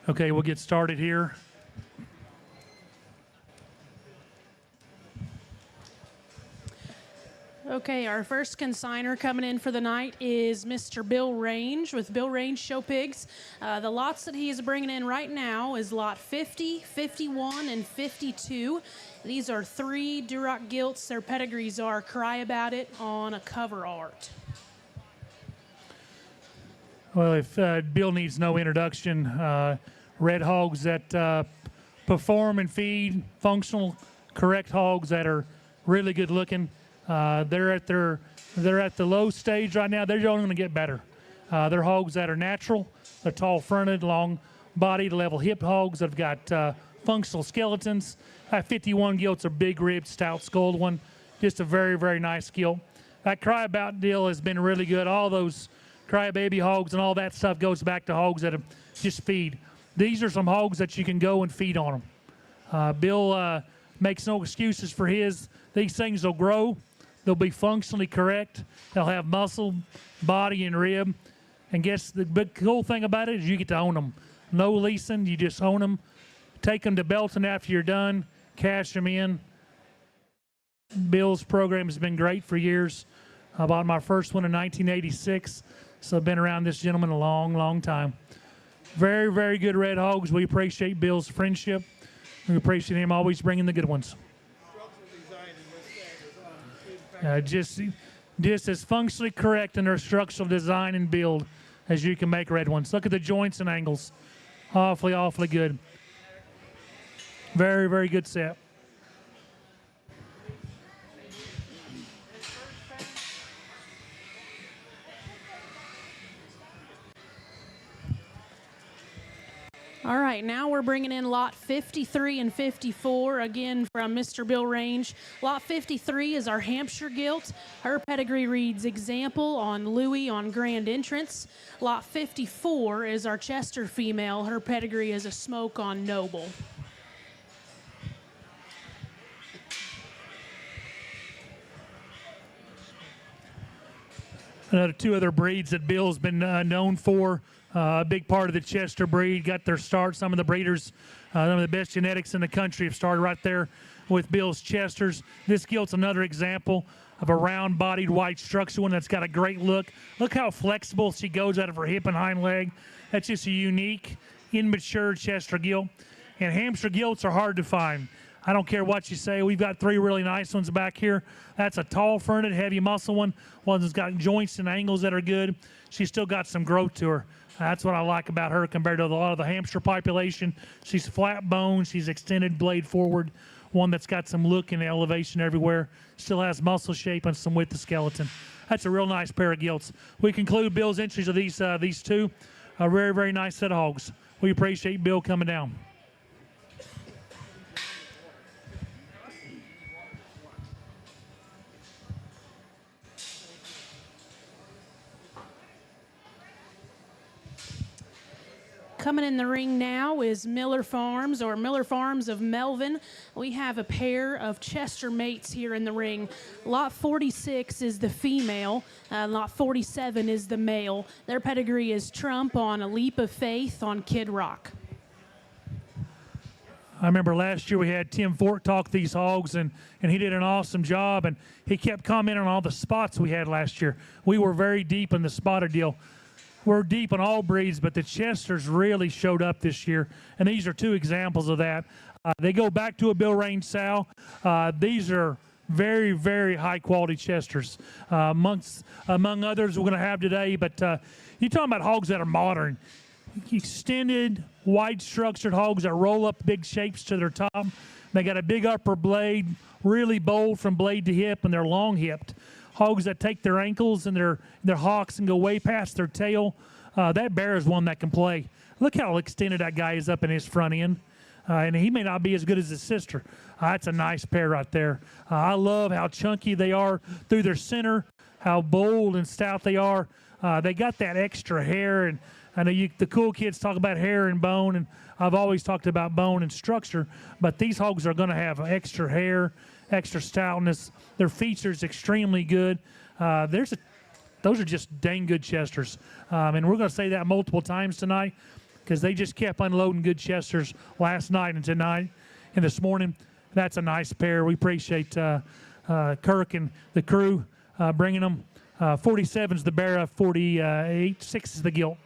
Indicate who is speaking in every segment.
Speaker 1: Okay, we'll get started here.
Speaker 2: Okay, our first consigner coming in for the night is Mr. Bill Range with Bill Range Show Pigs. The lots that he is bringing in right now is lot 50, 51, and 52. These are 3 Duroc gilts. Their pedigrees are Cry About It on a cover art.
Speaker 1: Well, if Bill needs no introduction, red hogs that perform and feed, functional, correct hogs that are really good looking. They're at the low stage right now. They're only going to get better. They're hogs that are natural. They're tall fronted, long bodied, level hip hogs that have got functional skeletons. 51 gilt's a big ribbed, stout skulled one. Just a very, very nice gilt. That Cry About deal has been really good. All those crybaby hogs and all that stuff goes back to hogs that just feed. These are some hogs that you can go and feed on them. Bill makes no excuses for his. These things will grow. They'll be functionally correct. They'll have muscle, body, and rib. And guess the big cool thing about it is you get to own them. No leasing. You just own them. Take them to Belton after you're done. Cash them in. Bill's program has been great for years. I bought my first one in 1986. So I've been around this gentleman a long, long time. Very, very good red hogs. We appreciate Bill's friendship. We appreciate him always bringing the good ones. Just as functionally correct in their structural design and build as you can make red ones. Look at the joints and angles. Awfully, awfully good. Very, very good set.
Speaker 2: All right, now we're bringing in lot 53 and 54, again from Mr. Bill Range. Lot 53 is our Hampshire gilt. Her pedigree reads Example on Louis on Grand Entrance. Lot 54 is our Chester female. Her pedigree is a Smoke on Noble.
Speaker 1: Two other breeds that Bill's been known for. A big part of the Chester breed got their start. Some of the breeders, some of the best genetics in the country have started right there with Bill's Chesters. This gilt's another example of a round-bodied white structure, one that's got a great look. Look how flexible she goes out of her hip and hind leg. That's just a unique, immature Chester gilt. And Hampshire gilts are hard to find. I don't care what you say. We've got 3 really nice ones back here. That's a tall fronted, heavy muscle one that's got joints and angles that are good. She's still got some growth to her. That's what I like about her compared to a lot of the Hampshire population. She's flat bone. She's extended blade forward. One that's got some look and elevation everywhere. Still has muscle shape and some width of skeleton. That's a real nice pair of gilts. We conclude Bill's entries of these two. A very, very nice set of hogs. We appreciate Bill coming down.
Speaker 2: Coming in the ring now is Miller Farms, or Miller Farms of Melvin. We have a pair of Chester mates here in the ring. Lot 46 is the female, lot 47 is the male. Their pedigree is Trump on A Leap of Faith on Kid Rock.
Speaker 1: I remember last year we had Tim Fort talk these hogs, and he did an awesome job, and he kept commenting on all the spots we had last year. We were very deep in the spotter deal. We're deep in all breeds, but the Chesters really showed up this year, and these are 2 examples of that. They go back to a Bill Range sow. These are very, very high-quality Chesters, among others we're going to have today. But you're talking about hogs that are modern, extended, wide-structured hogs that roll up big shapes to their top. They got a big upper blade, really bold from blade to hip, and they're long-hipped. Hogs that take their ankles and their hocks and go way past their tail. That bear is one that can play. Look how extended that guy is up in his front end. And he may not be as good as his sister. That's a nice pair right there. I love how chunky they are through their center, how bold and stout they are. They got that extra hair, and I know the cool kids talk about hair and bone, and I've always talked about bone and structure, but these hogs are going to have extra hair, extra stoutness. Their features extremely good. Those are just dang good Chesters. And we're going to say that multiple times tonight. because they just kept unloading good chesters last night and tonight and this morning. That's a nice pair. We appreciate Kirk and the crew bringing them. 47 is the Barra, 48, 6 is the gilt.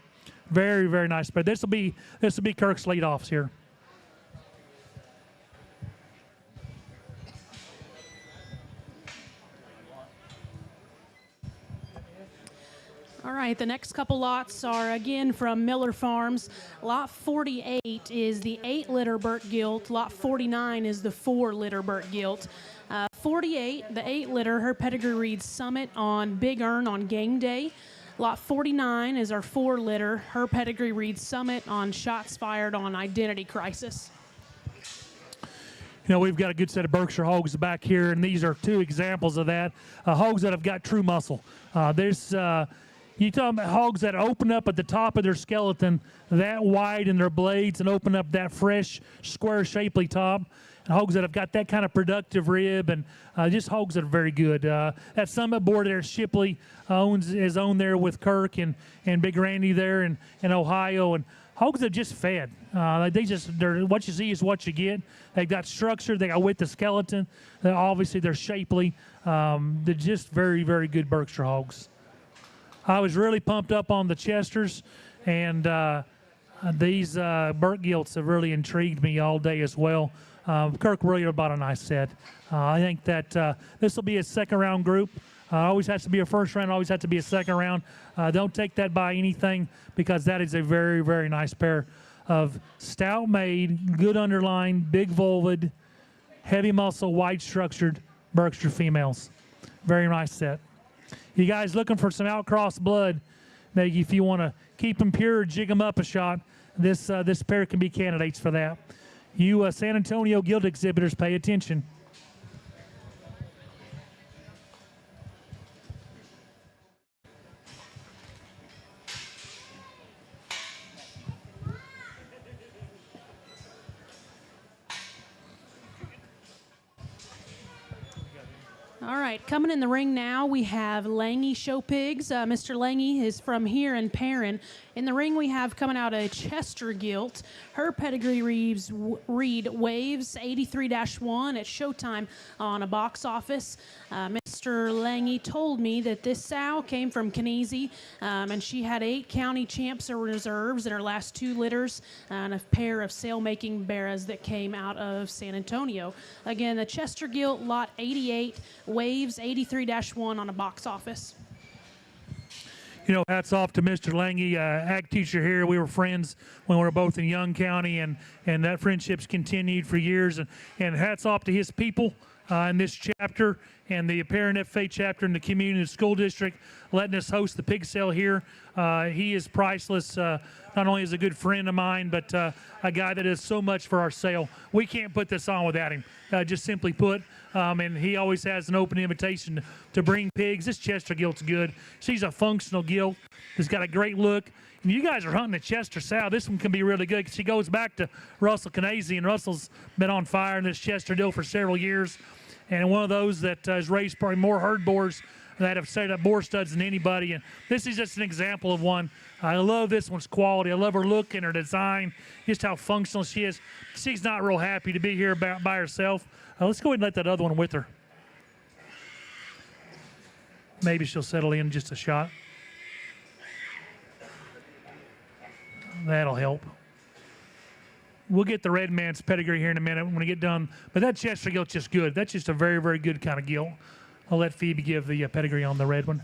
Speaker 1: Very, very nice pair. This will be Kirk's leadoffs here.
Speaker 2: All right, the next couple lots are again from Miller Farms. Lot 48 is the 8-liter Burt Gilt. Lot 49 is the 4-liter Burt Gilt. 48, the 8-liter, her pedigree reads Summit on Big Earn on Gang Day. Lot 49 is our 4-liter. Her pedigree reads Summit on Shots Fired on Identity Crisis.
Speaker 1: You know, we've got a good set of Berkshire hogs back here, and these are two examples of that. Hogs that have got true muscle. You talking about hogs that open up at the top of their skeleton that wide in their blades and open up that fresh, square, shapely top. And hogs that have got that kind of productive rib, and just hogs that are very good. That Summit board there, Shipley is owned there with Kirk and Big Randy there in Ohio. And hogs that just fed. They're what you see is what you get. They've got structure. They got width of skeleton. Obviously, they're shapely. They're just very, very good Berkshire hogs. I was really pumped up on the chesters, and these Burt Gilts have really intrigued me all day as well. Kirk really bought a nice set. I think that this will be a second-round group. Always has to be a first round, always has to be a second round. Don't take that by anything, because that is a very, very nice pair of stout-made, good underlined, big vulvaed, heavy muscle, wide-structured Berkshire females. Very nice set. You guys looking for some outcross blood, maybe if you want to keep them pure, jig them up a shot, this pair can be candidates for that. You San Antonio gilt exhibitors, pay attention.
Speaker 2: All right, coming in the ring now, we have Lange Show Pigs. Mr. Lange is from here in Perrin. In the ring, we have coming out a Chester Gilt. Her pedigree reads Waves 83-1 at Showtime on a box office. Mr. Lange told me that this sow came from Kneesey, and she had 8 county champs or reserves in her last 2 litters, and a pair of sale-making Barras that came out of San Antonio. Again, the Chester Gilt, lot 88, Waves 83-1 on a box office.
Speaker 1: You know, hats off to Mr. Lange, ag teacher here. We were friends when we were both in Young County, and that friendship's continued for years. And hats off to his people in this chapter and the Perrin FFA chapter in the community school district, letting us host the pig sale here. He is priceless, not only as a good friend of mine, but a guy that does so much for our sale. We can't put this on without him, just simply put. And he always has an open invitation to bring pigs. This Chester Gilt's good. She's a functional gilt. It's got a great look. And you guys are hunting a Chester sow. This one can be really good because she goes back to Russell Knazy, and Russell's been on fire in this Chester deal for several years. And one of those that has raised probably more herd boars that have set up boar studs than anybody. And this is just an example of one. I love this one's quality. I love her look and her design, just how functional she is. She's not real happy to be here by herself. Let's go ahead and let that other one with her. Maybe she'll settle in just a shot. That'll help. We'll get the red man's pedigree here in a minute when we get done. But that Chester Gilt's just good. That's just a very, very good kind of gilt. I'll let Phoebe give the pedigree on the red one.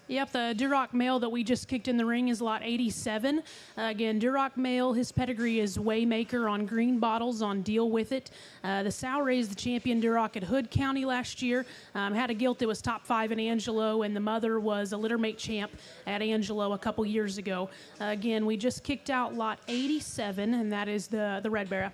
Speaker 2: Yep, the Duroc male that we just kicked in the ring is lot 87. Again, Duroc male, his pedigree is Waymaker on green bottles on Deal With It. The sow raised the champion Duroc at Hood County last year. Had a gilt that was top 5 in Angelo, and the mother was a littermate champ at Angelo a couple years ago. Again, we just kicked out lot 87, and that is the Red Barra.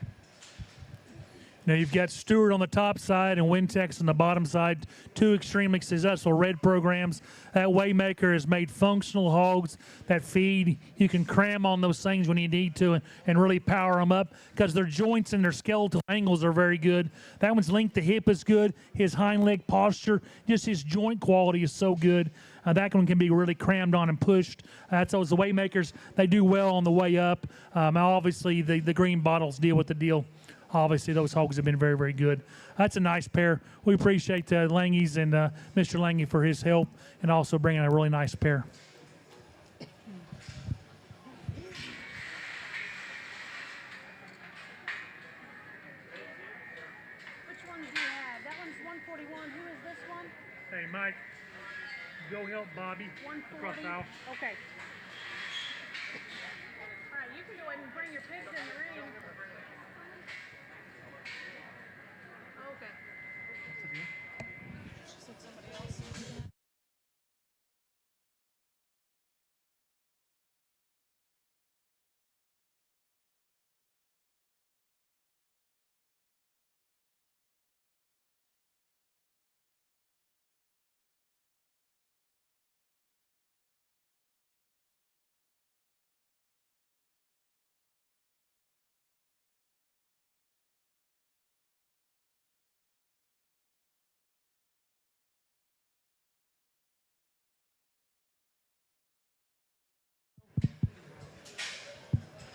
Speaker 1: Now you've got Stewart on the top side and Wintex on the bottom side, two extremely successful red programs. That Waymaker has made functional hogs that feed. You can cram on those things when you need to and really power them up because their joints and their skeletal angles are very good. That one's length to hip is good. His hind leg posture, just his joint quality is so good. That one can be really crammed on and pushed. That's those the Waymakers. They do well on the way up. Obviously, the green bottles deal with the deal. Obviously, those hogs have been very, very good. That's a nice pair. We appreciate Lange's and Mr. Lange for his help and also bringing a really nice pair.
Speaker 2: Which ones do you have? That one's 141. Who is this one?
Speaker 1: Hey, Mike, go help Bobby
Speaker 2: 140.
Speaker 1: across the aisle.
Speaker 2: Okay. All right, you can go ahead and bring your pigs in the ring. Okay. She said somebody else.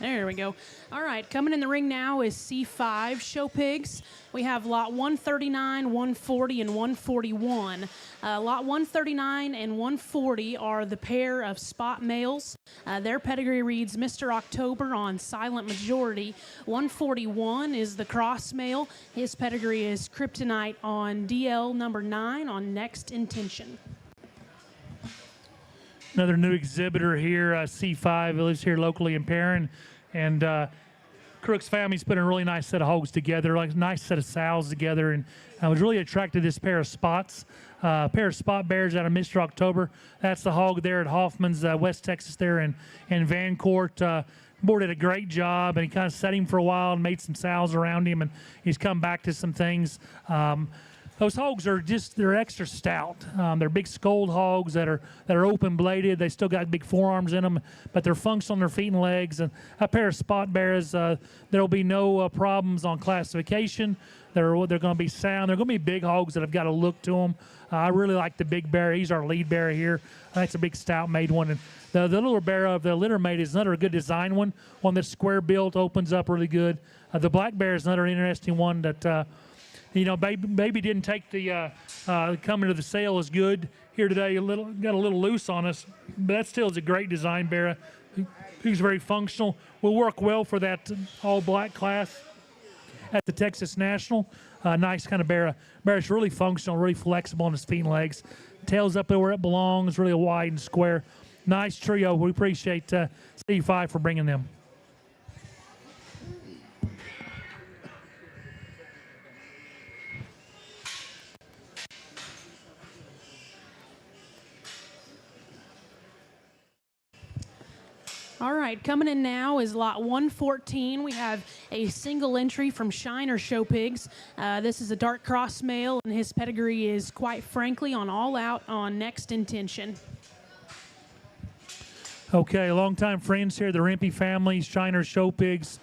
Speaker 2: There we go. All right, coming in the ring now is C5 Show Pigs. We have lot 139, 140, and 141. Lot 139 and 140 are the pair of spot males. Their pedigree reads Mr. October on Silent Majority. 141 is the cross male. His pedigree is Kryptonite on DL number 9 on Next Intention.
Speaker 1: Another new exhibitor here, C5, who lives here locally in Perrin. And Crook's family's put a really nice set of hogs together, like a nice set of sows together. And I was really attracted to this pair of spots. A pair of spot bears out of Mr. October. That's the hog there at Hoffman's, West Texas there in Vancourt. Board did a great job, and he kind of set him for a while and made some sows around him, and he's come back to some things. Those hogs are they're extra stout. They're big skulled hogs that are open bladed. They still got big forearms in them, but they're functional on their feet and legs. And a pair of spot bears, there'll be no problems on classification. They're going to be sound. They're going to be big hogs that have got a look to them. I really like the big bear. He's our lead bear here. That's a big stout made one. And the little bear of the litter mate is another good design one that's square built, opens up really good. The black bear is another interesting one that. Baby didn't take the coming to the sale as good here today. Got a little loose on us, but that still is a great design bear. Who's very functional. Will work well for that all black class at the Texas National. Nice kind of bear. Bear's really functional, really flexible on his feet and legs. Tail's up there where it belongs, really wide and square. Nice trio. We appreciate C5 for bringing them.
Speaker 2: All right, coming in now is lot 114. We have a single entry from Shiner Show Pigs. This is a dark cross male, and his pedigree is, quite frankly, on All Out on Next Intention.
Speaker 1: Okay, longtime friends here, the Rimpey family, Shiner Show Pigs.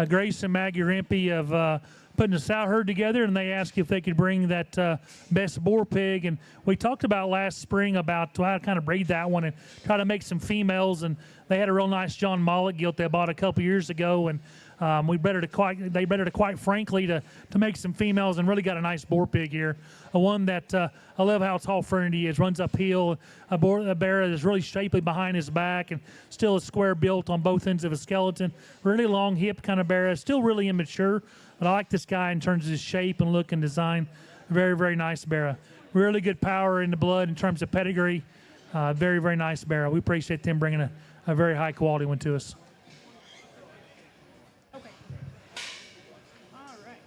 Speaker 1: Grace and Maggie Rimpey have putting a sow herd together, and they asked if they could bring that best boar pig. And we talked about last spring about how to kind of breed that one and try to make some females. And they had a real nice John Mollick gilt they bought a couple years ago, and they bred it quite frankly to make some females, and really got a nice boar pig here. A one that I love how tall front he is, runs uphill. A bear that is really shapely behind his back and still a square built on both ends of his skeleton. Really long hip kind of bear, still really immature. But I like this guy in terms of his shape and look and design. Very, very nice bear. Really good power in the blood in terms of pedigree. Very, very nice bear. We appreciate them bringing a very high quality one to us.
Speaker 2: Okay. All right.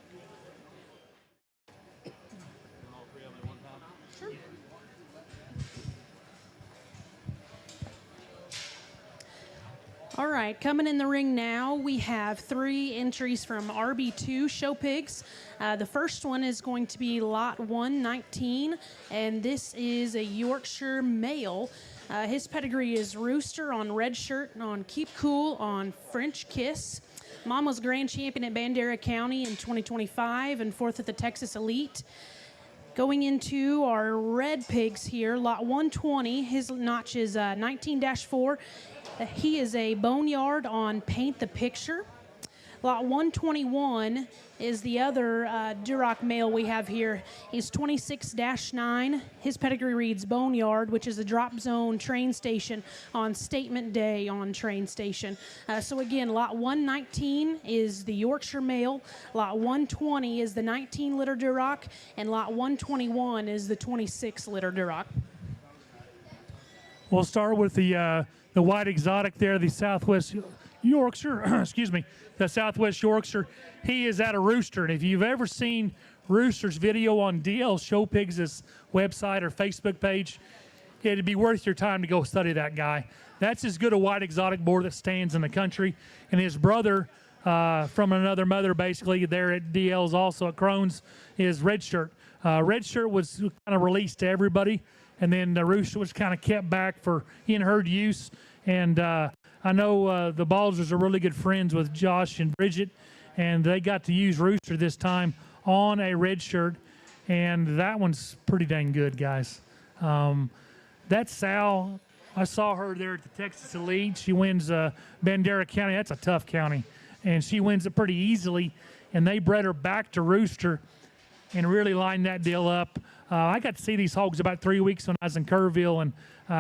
Speaker 2: Sure. All right, coming in the ring now, we have 3 entries from RB2 Show Pigs. The first one is going to be lot 119, and this is a Yorkshire male. His pedigree is Rooster on Red Shirt, on Keep Cool, on French Kiss. Mom was grand champion at Bandera County in 2025 and 4th at the Texas Elite. Going into our red pigs here, lot 120, his notch is 19-4. He is a boneyard on Paint the Picture. Lot 121 is the other Duroc male we have here. He's 26-9. His pedigree reads Boneyard, which is a drop zone train station on Statement Day on train station. So again, lot 119 is the Yorkshire male. Lot 120 is the 19-liter Duroc, and lot 121 is the 26-liter Duroc.
Speaker 1: We'll start with the white exotic there, the Southwest Yorkshire, excuse me, the Southwest Yorkshire. He is at a Rooster, and if you've ever seen Rooster's video on DL Show Pigs' website or Facebook page, it'd be worth your time to go study that guy. That's as good a white exotic boar that stands in the country, and his brother from another mother, basically, there at DL's also at Crohn's, is Red Shirt. Red Shirt was kind of released to everybody, and then the Rooster was kind of kept back for in-herd use. And I know the Balsers are really good friends with Josh and Bridget, and they got to use Rooster this time on a Red Shirt, and that one's pretty dang good, guys. That's Sal. I saw her there at the Texas Elite. She wins Bandera County. That's a tough county, and she wins it pretty easily, and they bred her back to Rooster and really lined that deal up. I got to see these hogs about 3 weeks when I was in Kerrville, and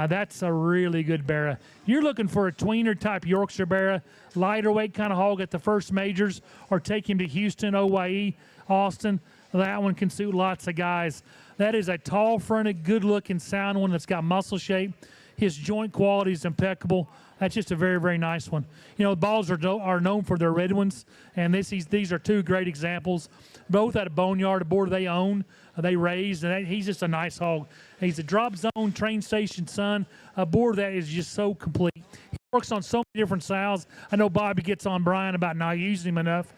Speaker 1: that's a really good barra. You're looking for a tweener type Yorkshire barra, lighter weight kind of hog at the first majors, or take him to Houston, OYE, Austin. That one can suit lots of guys. That is a tall fronted, good looking, sound one that's got muscle shape. His joint quality is impeccable. That's just a very, very nice one. You know, the balls are known for their red ones, and these are 2 great examples. Both at a boneyard, a boar they own, they raised, and he's just a nice hog. He's a drop zone train station son, a boar that is just so complete. He works on so many different sows. I know Bobby gets on Brian about not using him enough.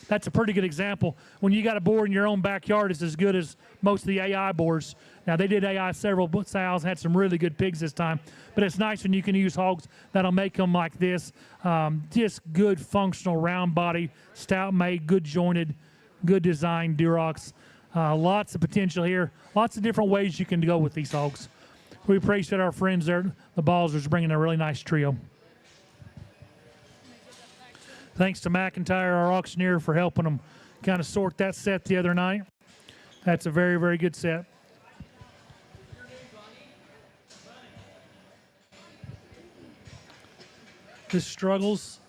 Speaker 1: That's a pretty good example. When you got a boar in your own backyard, it's as good as most of the AI boars. Now, they did AI several sows, had some really good pigs this time. But it's nice when you can use hogs that'll make them like this. Just good, functional, round body, stout made, good jointed, good designed Durocs. Lots of potential here. Lots of different ways you can go with these hogs. We appreciate our friends there, the Balsers, bringing a really nice trio. Thanks to McIntyre, our auctioneer, for helping them kind of sort that set the other night. That's a very, very good set. This Ruggles.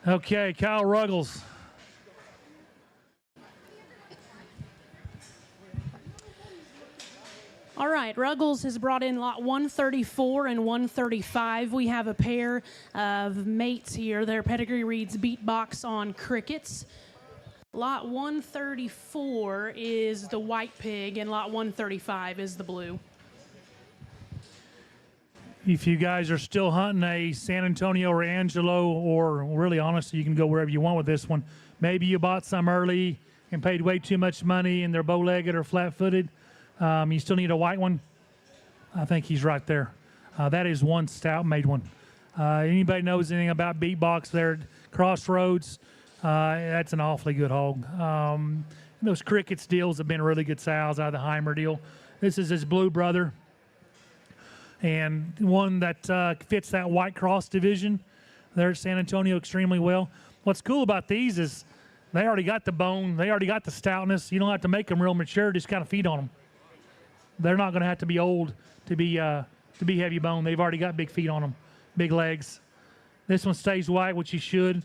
Speaker 1: Okay, Kyle Ruggles.
Speaker 2: All right, Ruggles has brought in lot 134 and 135. We have a pair of mates here. Their pedigree reads Beatbox on Crickets. Lot 134 is the white pig, and lot 135 is the blue.
Speaker 1: If you guys are still hunting a San Antonio or Angelo, or really honestly, you can go wherever you want with this one. Maybe you bought some early and paid way too much money and they're bow-legged or flat-footed. You still need a white one. I think he's right there. That is one stout-made one. Anybody knows anything about Beatbox there at Crossroads? That's an awfully good hog. Those Crickets deals have been really good sows out of the Heimer deal. This is his blue brother, and one that fits that white cross division there at San Antonio extremely well. What's cool about these is they already got the bone, they already got the stoutness. You don't have to make them real mature, just kind of feed on them. They're not going to have to be old to be heavy bone. They've already got big feet on them, big legs. This one stays white, which he should.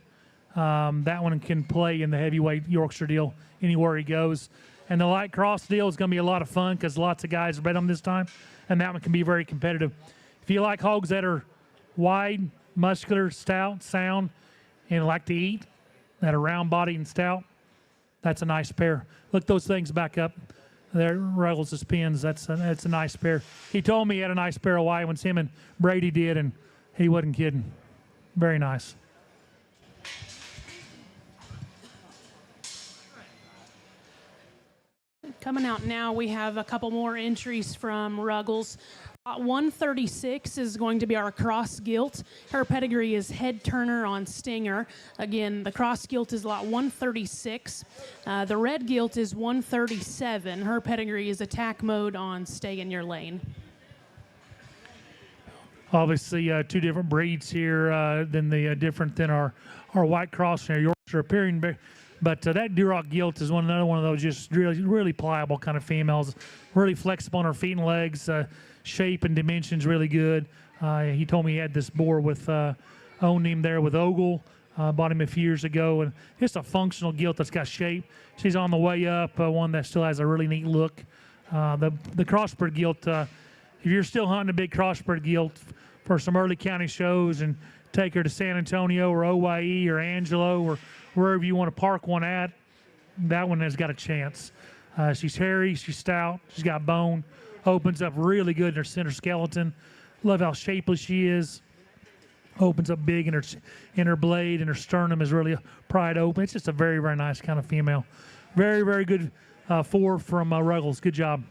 Speaker 1: That one can play in the heavyweight Yorkshire deal anywhere he goes. And the light cross deal is going to be a lot of fun because lots of guys bet on this time, and that one can be very competitive. If you like hogs that are wide, muscular, stout, sound, and like to eat, that are round body and stout, that's a nice pair. Look those things back up. There, Ruggles' pins. That's a nice pair. He told me he had a nice pair of white ones. Him and Brady did, and he wasn't kidding. Very nice.
Speaker 2: Coming out now, we have a couple more entries from Ruggles. 136 is going to be our cross gilt. Her pedigree is head turner on Stinger. Again, the cross gilt is lot 136. The red gilt is 137. Her pedigree is attack mode on Stay in Your Lane.
Speaker 1: Obviously, two different breeds here than our white cross and our Yorkshire appearing. But that Duroc gilt is another one of those just really pliable kind of females. Really flexible on her feet and legs. Shape and dimensions really good. He told me he had this boar with owned him there with Ogle. Bought him a few years ago, and just a functional gilt that's got shape. She's on the way up, one that still has a really neat look. The crossbred gilt, if you're still hunting a big crossbred gilt for some early county shows and take her to San Antonio or OYE or Angelo or wherever you want to park one at, that one has got a chance. She's hairy, she's stout, she's got bone. Opens up really good in her center skeleton. Love how shapely she is. Opens up big in her blade, and her sternum is really pried open. It's just a very, very nice kind of female. Very, very good four from Ruggles. Good job.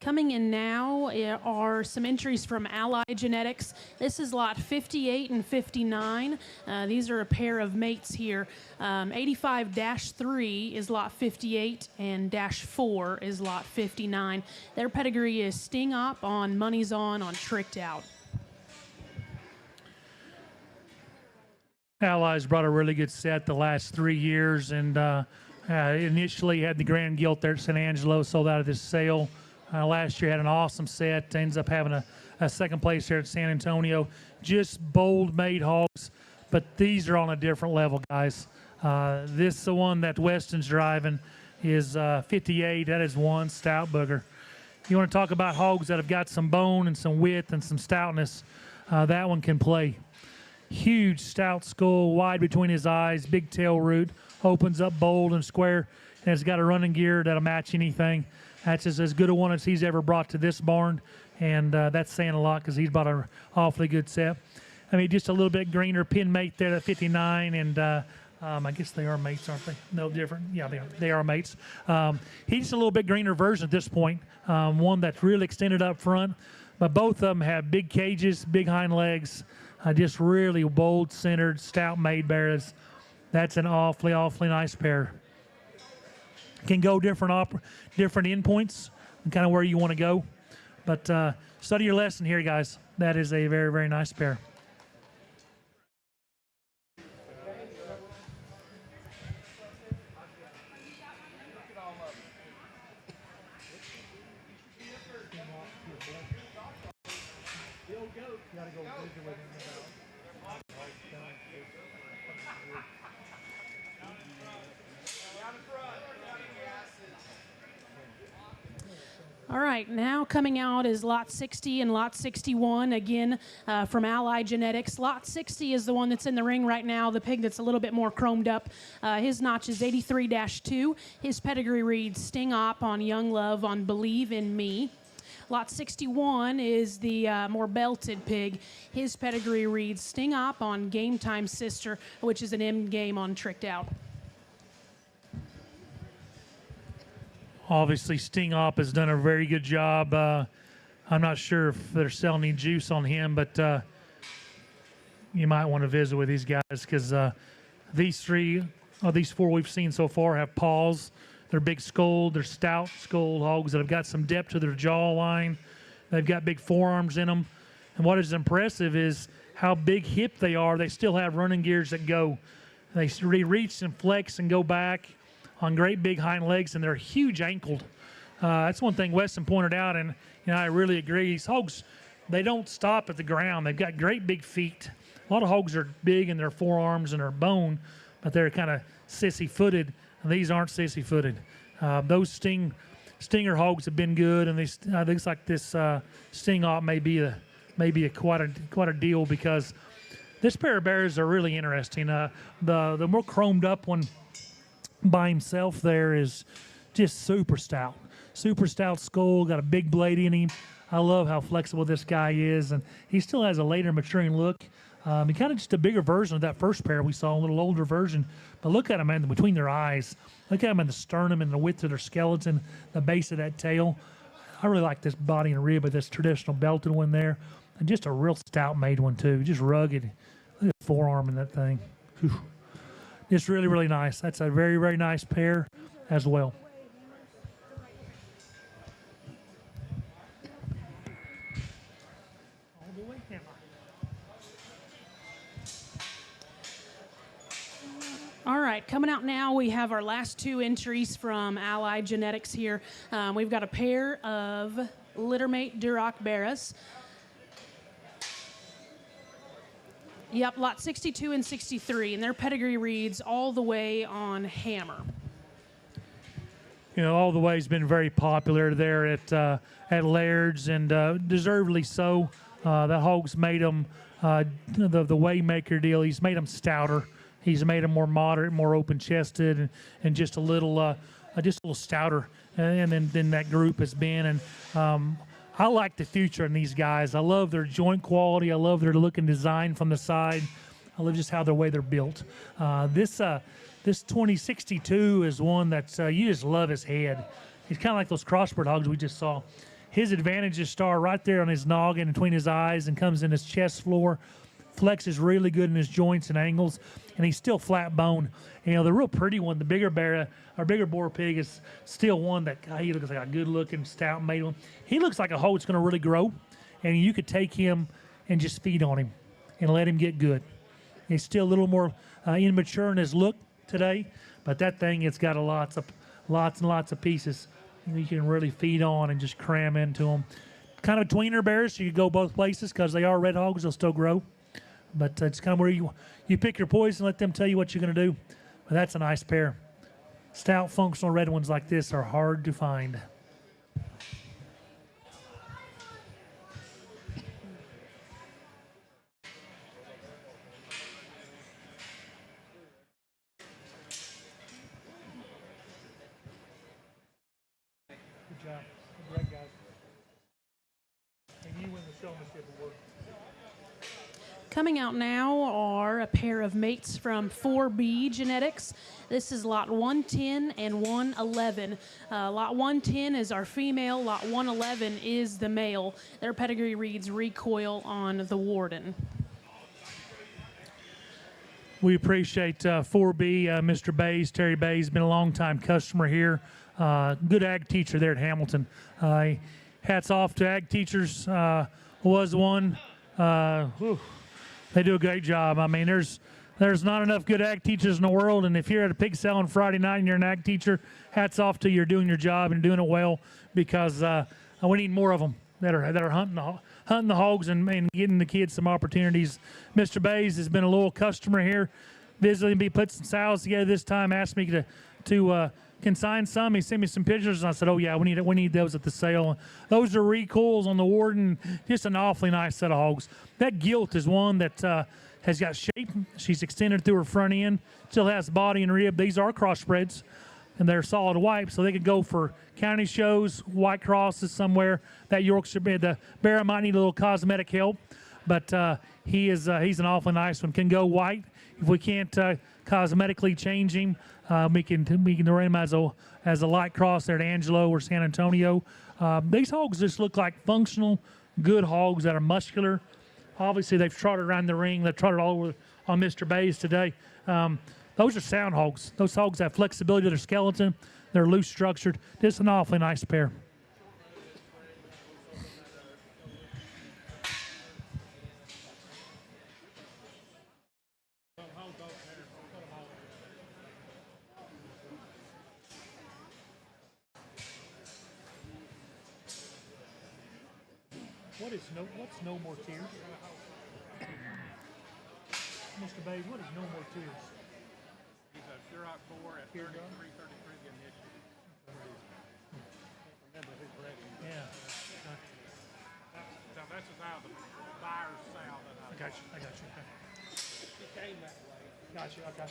Speaker 2: Coming in now are some entries from Ally Genetics. This is lot 58 and 59. These are a pair of mates here. 85-3 is lot 58 and -4 is lot 59. Their pedigree is Sting Op on Money's On Tricked Out.
Speaker 1: Allies brought a really good set the last 3 years, and initially had the Grand Gilt there at San Angelo, sold out of this sale. Last year had an awesome set. Ends up having a second place here at San Antonio. Just bold made hogs, but these are on a different level, guys. This the one that Weston's driving is 58. That is one stout booger. You want to talk about hogs that have got some bone and some width and some stoutness, that one can play. Huge stout skull, wide between his eyes, big tail root, opens up bold and square, and it's got a running gear that'll match anything. That's as good a one as he's ever brought to this barn, and that's saying a lot because he's brought an awfully good set. I mean, just a little bit greener pin mate there at 59, and I guess they are mates, aren't they? No different. Yeah, they are mates. He's a little bit greener version at this point, one that's really extended up front, but both of them have big cages, big hind legs, just really bold centered, stout made bears. That's an awfully, awfully nice pair. Can go different endpoints, kind of where you want to go. But study your lesson here, guys. That is a very, very nice pair.
Speaker 2: All right, now coming out is lot 60 and lot 61, again from Ally Genetics. Lot 60 is the one that's in the ring right now, the pig that's a little bit more chromed up. His notch is 83-2. His pedigree reads Sting Op on Young Love on Believe in Me. Lot 61 is the more belted pig. His pedigree reads Sting Op on Game Time Sister, which is an M game on Tricked Out.
Speaker 1: Obviously, Sting Op has done a very good job. I'm not sure if they're selling any juice on him, but you might want to visit with these guys because these four we've seen so far have paws. They're big skulled, they're stout skulled hogs that have got some depth to their jaw line. They've got big forearms in them. And what is impressive is how big hip they are. They still have running gears that go. They reach and flex and go back on great big hind legs, and they're huge ankled. That's one thing Weston pointed out, and I really agree. These hogs, they don't stop at the ground. They've got great big feet. A lot of hogs are big in their forearms and their bone, but they're kind of sissy-footed. and these aren't sissy-footed. Those Stinger hogs have been good, and it looks like this Sting Op may be quite a deal, because this pair of bears are really interesting. The more chromed up one by himself there is just super stout skull, got a big blade in him. I love how flexible this guy is, and he still has a later maturing look. He kind of just a bigger version of that first pair we saw, a little older version. But look at him, man, between their eyes. Look at him in the sternum and the width of their skeleton, the base of that tail. I really like this body and rib of this traditional belted one there. And just a real stout made one, too. Just rugged. Look at the forearm in that thing. Whew. Just really, really nice. That's a very, very nice pair as well.
Speaker 2: All right, coming out now, we have our last two entries from Allied Genetics here. We've got a pair of littermate Duroc Barras. Yep, lot 62 and 63, and their pedigree reads all the way on Hammer.
Speaker 1: You know, all the way has been very popular there at Laird's, and deservedly so. The hogs made them the Waymaker deal. He's made them stouter. He's made them more moderate, more open-chested, and just a little stouter. And then that group has been. And I like the future in these guys. I love their joint quality. I love their look and design from the side. I love just how the way they're built. This 2062 is one that you just love his head. He's kind of like those crossbred hogs we just saw. His advantages start right there on his noggin between his eyes and comes in his chest floor. Flexes really good in his joints and angles, and he's still flat bone. You know, the real pretty one, the bigger bear, our bigger boar pig, is still one that he looks like a good looking stout made one. He looks like a hog that's going to really grow, and you could take him and just feed on him and let him get good. He's still a little more immature in his look today, but that thing, it's got lots and lots of pieces you can really feed on and just cram into them. Kind of tweener bears, so you could go both places because they are red hogs. They'll still grow. But it's kind of where you pick your poison, let them tell you what you're going to do. But that's a nice pair. Stout, functional red ones like this are hard to find. Good job. Great, guys. And you win the showmanship award.
Speaker 2: Coming out now are a pair of mates from 4B Genetics. This is lot 110 and 111. Lot 110 is our female, lot 111 is the male. Their pedigree reads recoil on the Warden.
Speaker 1: We appreciate 4B, Mr. Bays, Terry Bays, been a long-time customer here. Good ag teacher there at Hamilton. Hats off to ag teachers. Was one. They do a great job. I mean, there's not enough good ag teachers in the world, and if you're at a pig sale on Friday night and you're an ag teacher, hats off to you. You're doing your job and doing it well, because we need more of them that are hunting the hogs and getting the kids some opportunities. Mr. Bays has been a loyal customer here, visiting me, put some sows together this time, asked me to consign some. He sent me some pictures, and I said, oh yeah, we need those at the sale. Those are recoils on the Warden. Just an awfully nice set of hogs. That gilt is one that has got shape. She's extended through her front end, still has body and rib. These are crossbreds, and they're solid white, so they could go for county shows, white crosses somewhere. That Yorkshire bear, the bear might need a little cosmetic help, but he's an awfully nice one. Can go white. If we can't cosmetically change him, we can run him as a light cross there at Angelo or San Antonio. These hogs just look like functional, good hogs that are muscular. Obviously, they've trotted around the ring. They've trotted all over on Mr. Bays today. Those are sound hogs. Those hogs have flexibility to their skeleton. They're loose structured. Just an awfully nice pair. What's no more tears? Mr. Bays, what is no more tears?
Speaker 3: These are Duroc stock for at 33.33 the initial. Remember who bred him.
Speaker 1: Yeah.
Speaker 3: Now this is out of the buyer's sale that
Speaker 1: I got you. I got you. Okay.
Speaker 3: He came that way.
Speaker 1: Got you. Okay.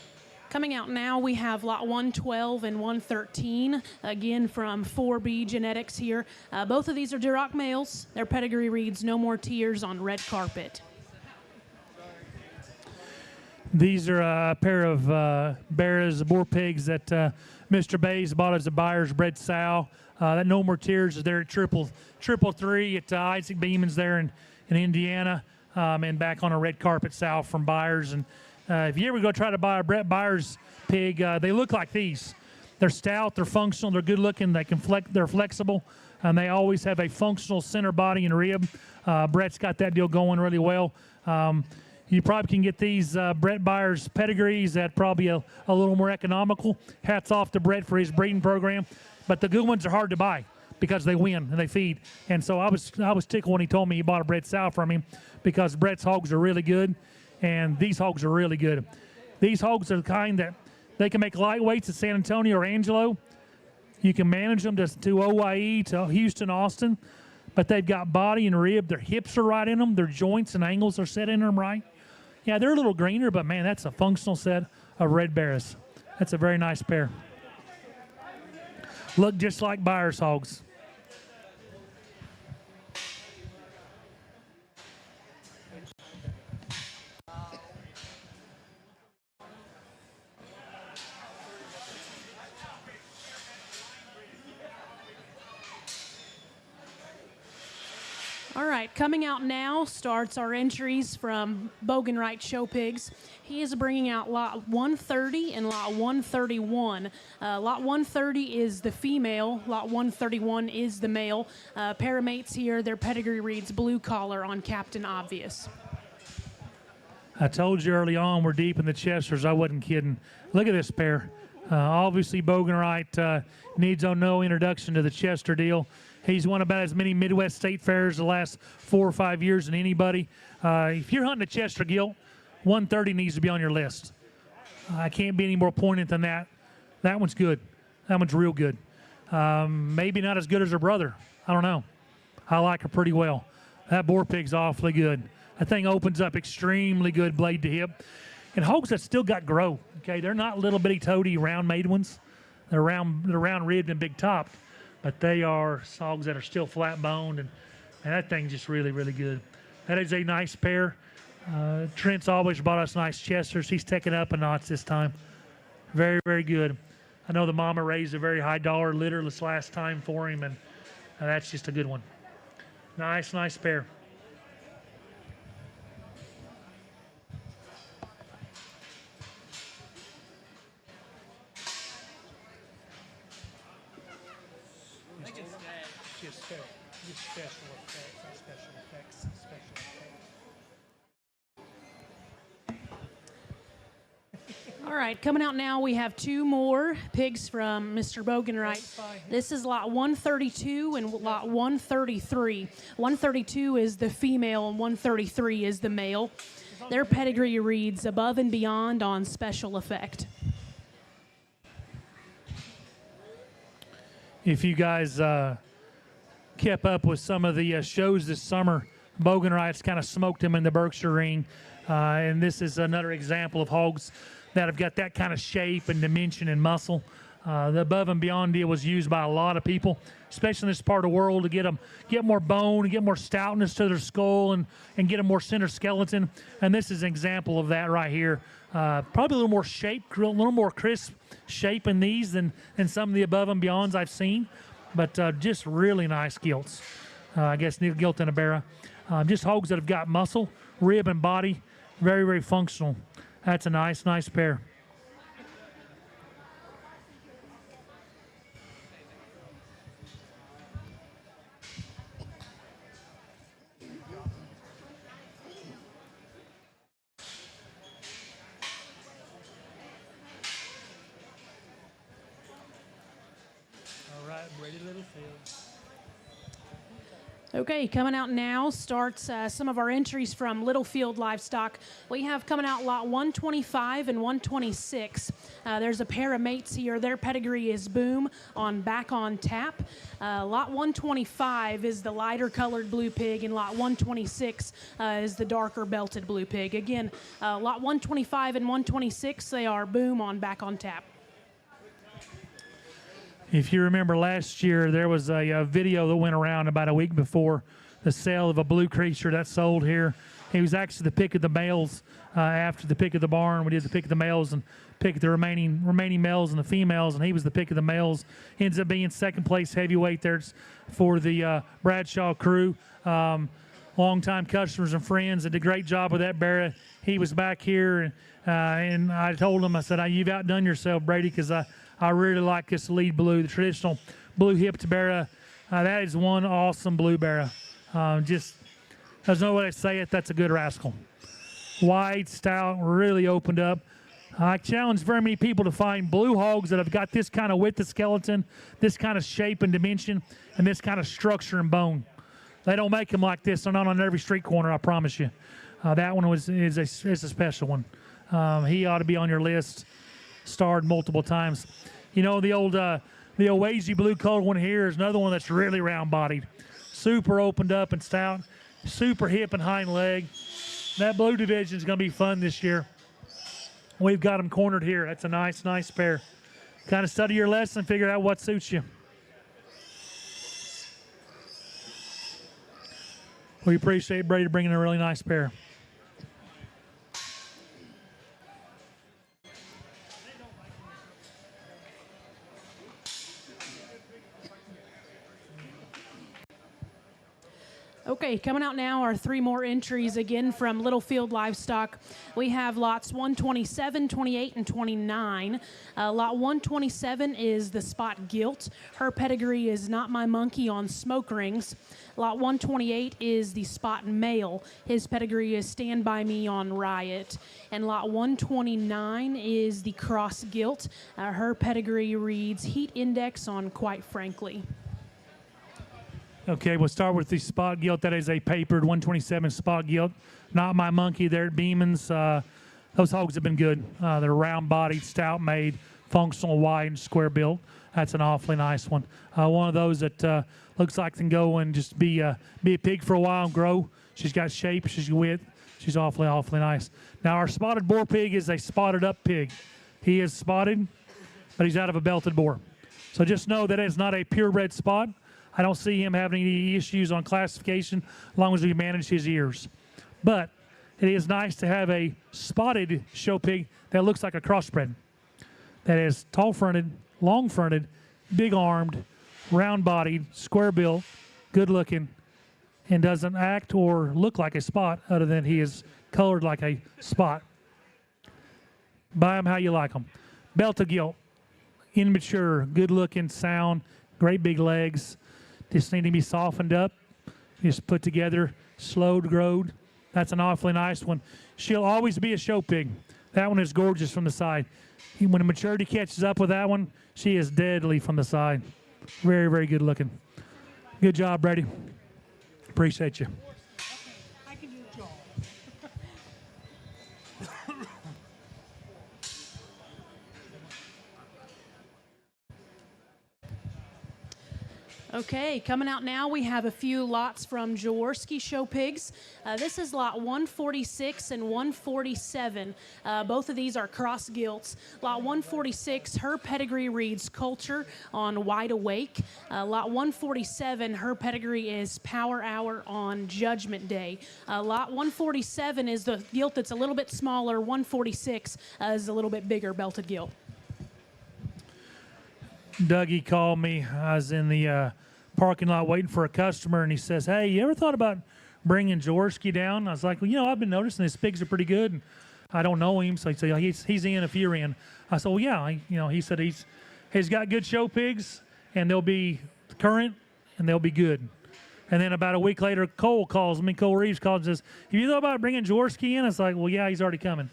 Speaker 2: Coming out now, we have lot 112 and 113, again from 4B Genetics here. Both of these are Duroc males. Their pedigree reads no more tears on red carpet.
Speaker 1: These are a pair of Barras boar pigs that Mr. Bays bought as a buyer's bred sow. That No More Tears is there at triple three at Isaac Beeman's there in Indiana, and back on a red carpet sow from buyers. And if you ever go try to buy a Brett Byers pig, they look like these. They're stout, they're functional, they're good looking, they're flexible, and they always have a functional center body and rib. Brett's got that deal going really well. You probably can get these Brett Byers pedigrees at probably a little more economical. Hats off to Brett for his breeding program. But the good ones are hard to buy because they win and they feed. And so I was tickled when he told me he bought a Brett sow from him, because Brett's hogs are really good, and these hogs are really good. These hogs are the kind that they can make lightweights at San Antonio or Angelo. You can manage them to OYE, to Houston, Austin. But they've got body and rib. Their hips are right in them. Their joints and angles are set in them right. Yeah, they're a little greener, but man, that's a functional set of red Barras. That's a very nice pair. Look just like Byers hogs.
Speaker 2: All right, coming out now starts our entries from Bogenwright Show Pigs. He is bringing out lot 130 and lot 131. Lot 130 is the female, lot 131 is the male. Pair of mates here, their pedigree reads blue collar on Captain Obvious.
Speaker 1: I told you early on we're deep in the Chesters. I wasn't kidding. Look at this pair. Obviously, Bogenwright needs no introduction to the Chester deal. He's won about as many Midwest State Fairs the last 4 or 5 years than anybody. If you're hunting a Chester gilt, 130 needs to be on your list. I can't be any more poignant than that. That one's good. That one's real good. Maybe not as good as her brother. I don't know. I like her pretty well. That boar pig's awfully good. That thing opens up extremely good blade to hip. And hogs that still got grow. Okay, they're not little bitty toady round made ones. They're round ribbed and big topped. But they are hogs that are still flat boned, and that thing's just really, really good. That is a nice pair. Trent's always bought us nice Chesters. He's taken up a notch this time. Very, very good. I know the mama raised a very high dollar litter this last time for him, and that's just a good one. Nice, nice pair. Just special effects.
Speaker 2: All right, coming out now, we have two more pigs from Mr. Bogenwright. This is lot 132 and lot 133. 132 is the female and 133 is the male. Their pedigree reads above and beyond on special effect.
Speaker 1: If you guys kept up with some of the shows this summer, Bogenwright's kind of smoked him in the Berkshire ring. And this is another example of hogs that have got that kind of shape and dimension and muscle. The above and beyond deal was used by a lot of people, especially in this part of the world, to get more bone and get more stoutness to their skull and get a more center skeleton. And this is an example of that right here. Probably a little more shape, a little more crisp shape in these than some of the above and beyonds I've seen. But just really nice gilts. I guess Neil Gilt and a Barra. Just hogs that have got muscle, rib, and body. Very, very functional. That's a nice, nice pair. All right, Brady Littlefield.
Speaker 2: Okay, coming out now starts some of our entries from Littlefield Livestock. We have coming out lot 125 and 126. There's a pair of mates here. Their pedigree is Boom on Back on Tap. Lot 125 is the lighter colored blue pig, and lot 126 is the darker belted blue pig. Again, lot 125 and 126, they are Boom on Back on Tap.
Speaker 1: If you remember last year, there was a video that went around about a week before the sale of a blue creature that sold here. He was actually the pick of the males after the pick of the barn. We did the pick of the males and pick the remaining males and the females, and he was the pick of the males. Ends up being second place heavyweight there for the Bradshaw crew. Longtime customers and friends, did a great job with that bear. He was back here, and I told him, I said, "You've outdone yourself, Brady, because I really like this lead blue, the traditional blue hipped barra. That is one awesome blue barra. Just, there's no way to say it. That's a good rascal. Wide, stout, really opened up. I challenge very many people to find blue hogs that have got this kind of width of skeleton, this kind of shape and dimension, and this kind of structure and bone. They don't make them like this. They're not on every street corner, I promise you. That one is a special one. He ought to be on your list. Starred multiple times. You know, the old Oazy blue colored one here is another one that's really round bodied. Super opened up and stout. Super hip and hind leg. That blue division is going to be fun this year. We've got them cornered here. That's a nice pair. Kind of study your lesson, figure out what suits you. We appreciate Brady bringing a really nice pair.
Speaker 2: Okay, coming out now are three more entries again from Littlefield Livestock. We have lots 127, 28, and 29. Lot 127 is the Spot Gilt. Her pedigree is Not My Monkey on Smoke Rings. Lot 128 is the Spot Male. His pedigree is Stand By Me on Riot. And lot 129 is the Cross Gilt. Her pedigree reads Heat Index on Quite Frankly.
Speaker 1: Okay, we'll start with the Spot Gilt. That is a papered 127 Spot Gilt. Not My Monkey there at Beeman's. Those hogs have been good. They're round-bodied, stout-made, functional, wide, and square-built. That's an awfully nice one. One of those that looks like can go and just be a pig for a while and grow. She's got shape. She's width. She's awfully nice. Now, our spotted boar pig is a spotted-up pig. He is spotted, but he's out of a belted boar. So just know that it's not a purebred spot. I don't see him having any issues on classification as long as we manage his ears. But it is nice to have a spotted show pig that looks like a crossbred. That is tall-fronted, long-fronted, big-armed, round-bodied, square-built, good-looking, and doesn't act or look like a spot other than he is colored like a spot. Buy them how you like them. Belted gilt, immature, good-looking, sound, great big legs. Just need to be softened up, just put together, slowed, growed. That's an awfully nice one. She'll always be a show pig. That one is gorgeous from the side. When the maturity catches up with that one, she is deadly from the side. Very good looking. Good job, Brady. Appreciate you.
Speaker 2: Okay, coming out now, we have a few lots from Jaworski Show Pigs. This is lot 146 and 147. Both of these are cross gilts. Lot 146, her pedigree reads Culture on Wide Awake. Lot 147, her pedigree is Power Hour on Judgment Day. Lot 147 is the gilt that's a little bit smaller. 146 is a little bit bigger belted gilt.
Speaker 1: Dougie called me. I was in the parking lot waiting for a customer, and he says, "Hey, you ever thought about bringing Jaworski down?" I was like, "Well, you know, I've been noticing his pigs are pretty good, and I don't know him." So he said, "He's in if you're in." I said, "Well, yeah." He said he's got good show pigs, and they'll be current, and they'll be good. And then about a week later, Cole Reeves calls and says, "Have you thought about bringing Jaworski in?" I was like, "Well, yeah, he's already coming."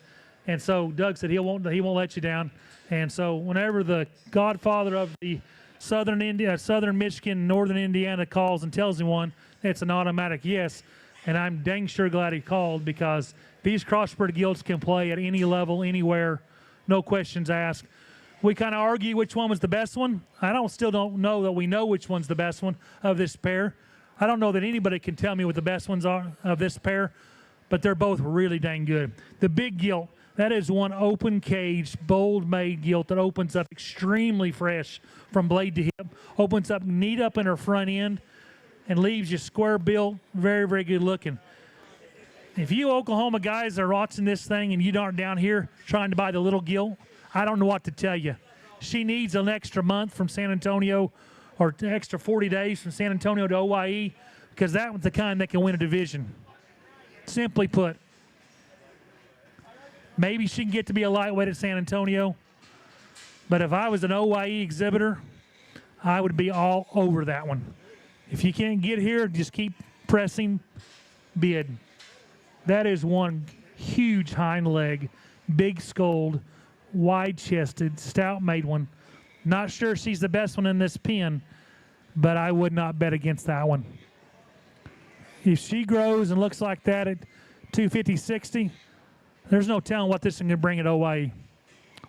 Speaker 1: And so Doug said he won't let you down. And so whenever the godfather of the Southern Michigan, Northern Indiana calls and tells him one, it's an automatic yes. And I'm dang sure glad he called, because these crossbred gilts can play at any level, anywhere, no questions asked. We kind of argue which one was the best one. Still don't know that we know which one's the best one of this pair. I don't know that anybody can tell me what the best ones are of this pair, but they're both really dang good. The big gilt, that is one open cage, bold made gilt that opens up extremely fresh from blade to hip, opens up neat up in her front end, and leaves you square built, very, very good looking. If you Oklahoma guys are watching this thing and you aren't down here trying to buy the little gilt, I don't know what to tell you. She needs an extra month from San Antonio, or an extra 40 days from San Antonio to OYE, because that was the kind that can win a division. Simply put, maybe she can get to be a lightweight at San Antonio, but if I was an OYE exhibitor, I would be all over that one. If you can't get here, just keep pressing bid. That is one huge hind leg, big skulled, wide-chested, stout-made one. Not sure she's the best one in this pen, but I would not bet against that one. If she grows and looks like that at 250, 60, there's no telling what this is going to bring at OYE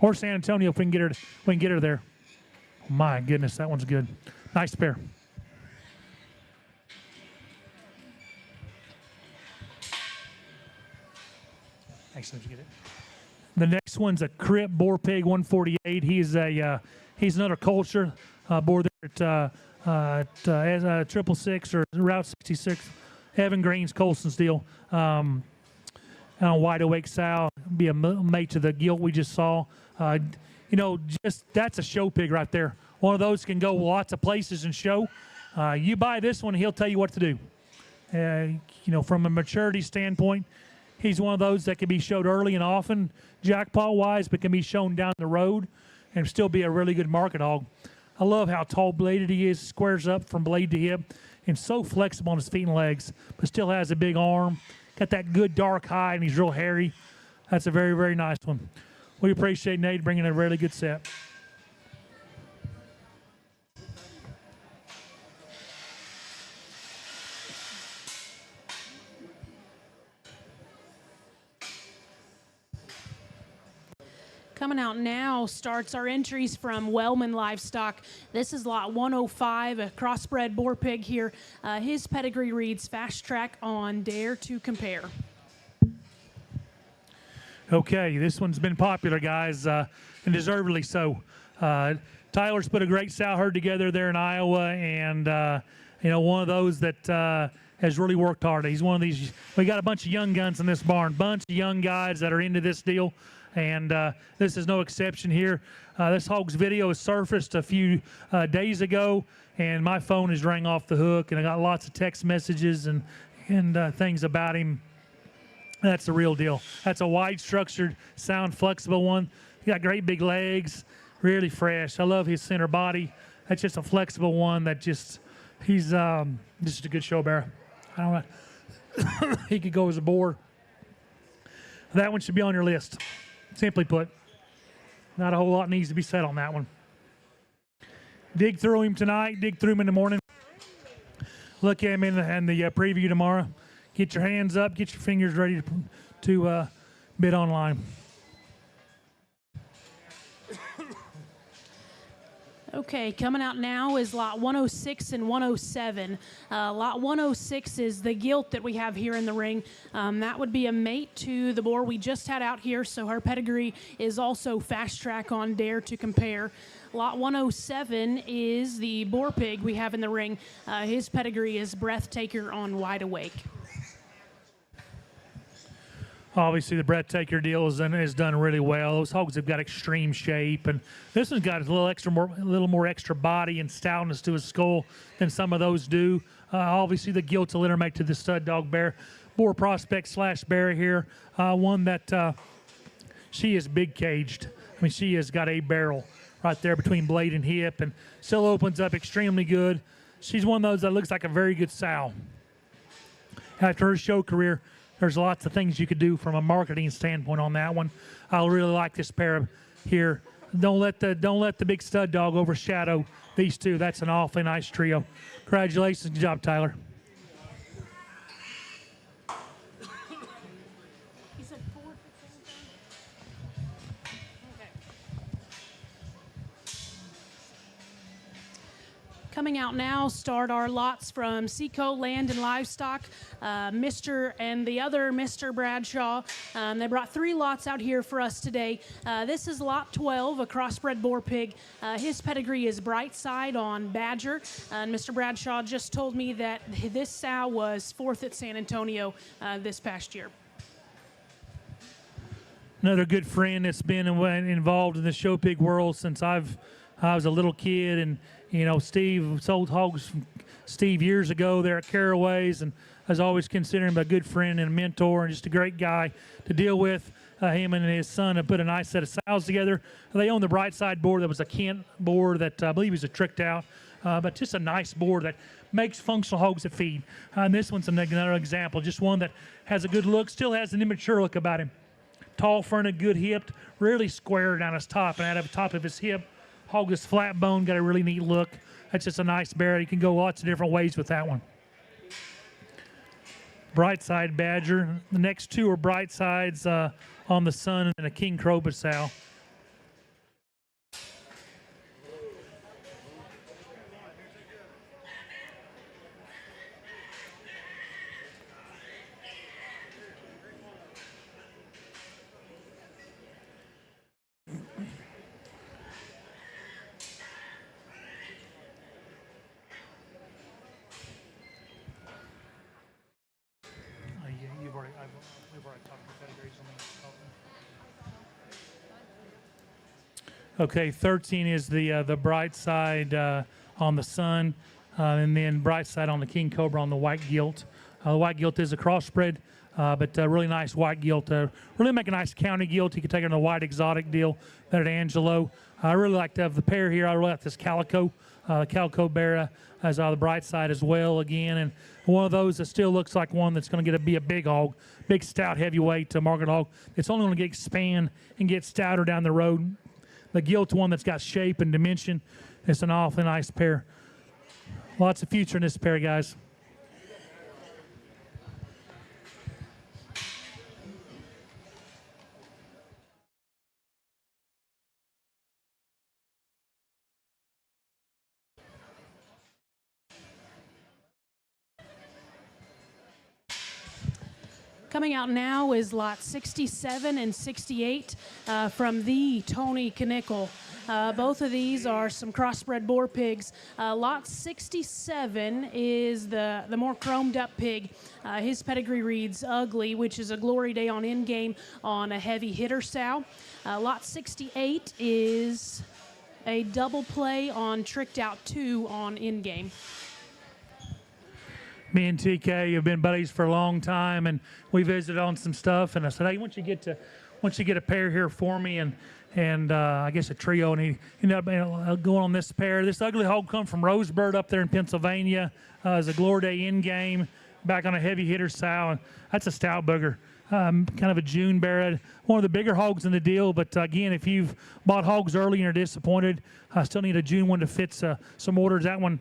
Speaker 1: or San Antonio if we can get her there. My goodness, that one's good. Nice pair. Excellent, did you get it? The next one's a Crip Boar Pig 148. He's another culture boar there at 666 or Route 66. Evan Green's Colson's deal. On Wide Awake Sow, be a mate to the gilt we just saw. That's a show pig right there. One of those can go lots of places and show. You buy this one, he'll tell you what to do. From a maturity standpoint, he's one of those that can be showed early and often, jackpot-wise, but can be shown down the road and still be a really good market hog. I love how tall-bladed he is, squares up from blade to hip, and so flexible on his feet and legs, but still has a big arm. Got that good dark hide, and he's real hairy. That's a very, very nice one. We appreciate Nate bringing a really good set.
Speaker 2: Coming out now starts our entries from Wellman Livestock. This is lot 105, a crossbred boar pig here. His pedigree reads Fast Track on Dare to Compare. Okay, this one's been popular, guys, and deservedly so. Tyler's put a great sow herd together there in Iowa, and one of those that has really worked hard. He's one of these. We got a bunch of young guns in this barn, bunch of young guys that are into this deal. And this is no exception here. This hog's video was surfaced a few days ago, and my phone has rang off the hook, and I got lots of text messages and things about him. That's the real deal. That's a wide-structured, sound, flexible one. He got great big legs, really fresh. I love his center body. That's just a flexible one that he's just a good show bearer. I don't know. He could go as a boar. That one should be on your list. Simply put, not a whole lot needs to be said on that one. Dig through him tonight, dig through him in the morning. Look at him in the preview tomorrow. Get your hands up, get your fingers ready to bid online. Okay, coming out now is lot 106 and 107. Lot 106 is the gilt that we have here in the ring. That would be a mate to the boar we just had out here, so her pedigree is also Fast Track on Dare to Compare. Lot 107 is the boar pig we have in the ring. His pedigree is Breathtaker on Wide Awake.
Speaker 1: Obviously, the Breathtaker deal is done really well. Those hogs have got extreme shape, and this one's got a little more extra body and stoutness to his skull than some of those do. Obviously, the gilt's a litter mate to the stud dog bear. Boar prospect / bear here. One that she is big caged. I mean, she has got a barrel right there between blade and hip, and still opens up extremely good. She's one of those that looks like a very good sow. After her show career, there's lots of things you could do from a marketing standpoint on that one. I really like this pair here. don't let the big stud dog overshadow these two. That's an awfully nice trio. Congratulations, good job, Tyler.
Speaker 2: You said 4 at the same time? Okay. Coming out now, start our lots from Seco Land and Livestock, Mr. and the other Mr. Bradshaw. They brought 3 lots out here for us today. This is lot 12, a crossbred boar pig. His pedigree is Brightside on Badger. And Mr. Bradshaw just told me that this sow was 4th at San Antonio this past year.
Speaker 1: Another good friend that's been involved in the show pig world since I was a little kid, and Steve sold hogs from Steve years ago there at Caraway's, and I was always considering him a good friend and a mentor and just a great guy to deal with. Him and his son have put a nice set of sows together. They own the Brightside board that was a Kent board that I believe was a tricked out, but just a nice board that makes functional hogs that feed. And this one's another example, just one that has a good look, still has an immature look about him. Tall fronted, good hipped, really square down his top, and out of the top of his hip, hog is flat bone, got a really neat look. That's just a nice bear. You can go lots of different ways with that one. Brightside Badger. The next 2 are Brightsides on the Sun and a King Croba sow. We've already talked about pedigrees on the. Okay, 13 is the Brightside on the Sun, and then Brightside on the King Cobra on the white gilt. The white gilt is a crossbred, but really nice white gilt. Really make a nice county gilt. You can take it on the white exotic deal there at Angelo. I really like to have the pair here. I really like this Calico. The Calico bear as the Brightside as well again, and one of those that still looks like one that's going to be a big hog, big stout heavyweight market hog. It's only going to expand and get stouter down the road. The gilt one that's got shape and dimension. It's an awfully nice pair. Lots of future in this pair, guys.
Speaker 2: Coming out now is lot 67 and 68 from the Tony Knickel. Both of these are some crossbred boar pigs. Lot 67 is the more chromed up pig. His pedigree reads Ugly, which is a glory day on in-game on a heavy hitter sow. Lot 68 is a double play on Tricked Out 2 on in-game.
Speaker 1: Me and TK have been buddies for a long time, and we visited on some stuff. And I said, "Hey, once you get a pair here for me, and I guess a trio." And he ended up going on this pair. This ugly hog come from Rosebud up there in Pennsylvania. As a glory day in game, back on a heavy hitter sow. And that's a stout booger, kind of a June bear. One of the bigger hogs in the deal. But again, if you've bought hogs early and are disappointed, I still need a June one to fit some orders. That one.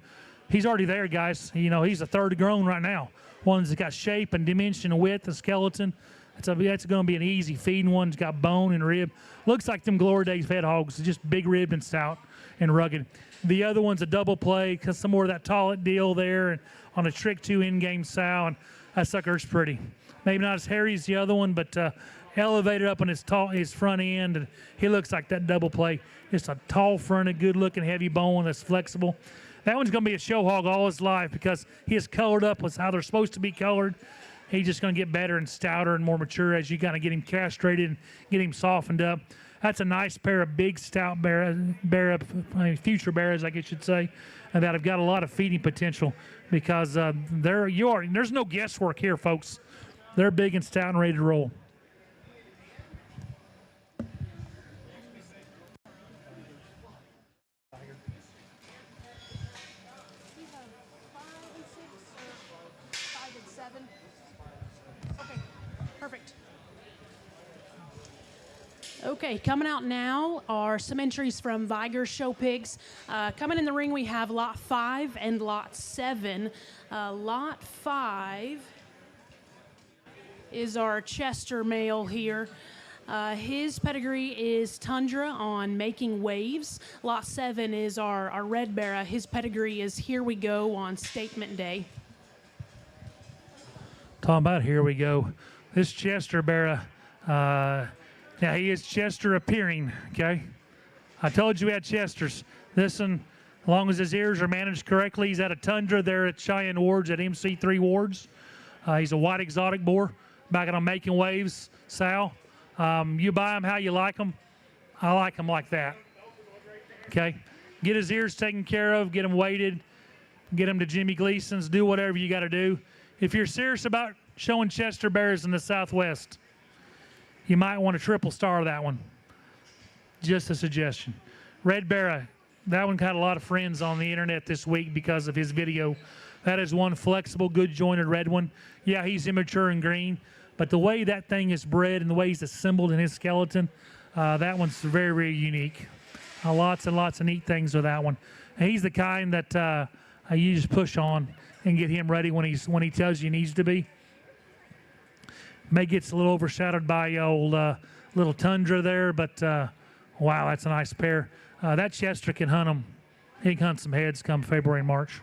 Speaker 1: He's already there, guys. He's a third grown right now. One's that got shape and dimension and width and skeleton. That's going to be an easy feeding one. It's got bone and rib. Looks like them Glory Days fed hogs. It's just big ribbed and stout and rugged. The other one's a double play because some more of that tollet deal there and on a Trick 2 in-game sow. And that sucker's pretty. Maybe not as hairy as the other one, but elevated up on his front end. And he looks like that double play. Just a tall fronted, good looking, heavy bone that's flexible. That one's going to be a show hog all his life because he is colored up with how they're supposed to be colored. He's just going to get better and stouter and more mature as you kind of get him castrated and get him softened up. That's a nice pair of big, stout future bears, I guess you should say, that have got a lot of feeding potential because there's no guesswork here, folks. They're big and stout and ready to roll.
Speaker 2: Okay, coming out now are some entries from Viger Show Pigs. Coming in the ring, we have Lot 5 and Lot 7. Lot 5 is our Chester male here. His pedigree is Tundra on Making Waves. Lot 7 is our Red Barra. His pedigree is Here We Go on Statement Day.
Speaker 1: Talking about Here We Go. This Chester Barra, now he is Chester appearing, okay? I told you we had Chesters. This one, as long as his ears are managed correctly, he's at a Tundra there at Cheyenne Wards, at MC3 Wards. He's a white exotic boar, back on Making Waves, Sal. You buy him how you like him. I like him like that, okay? Get his ears taken care of, get him weighted, get him to Jimmy Gleason's, do whatever you got to do. If you're serious about showing Chester Bears in the Southwest, you might want to triple star that one. Just a suggestion. Red Barra, that one got a lot of friends on the internet this week because of his video. That is one flexible, good jointed red one. Yeah, he's immature and green, but the way that thing is bred and the way he's assembled in his skeleton, that one's very, very unique. Lots and lots of neat things with that one. And he's the kind that you just push on and get him ready when he tells you he needs to be. May gets a little overshadowed by old little Tundra there, but wow, that's a nice pair. That Chester can hunt them. He can hunt some heads come February and March.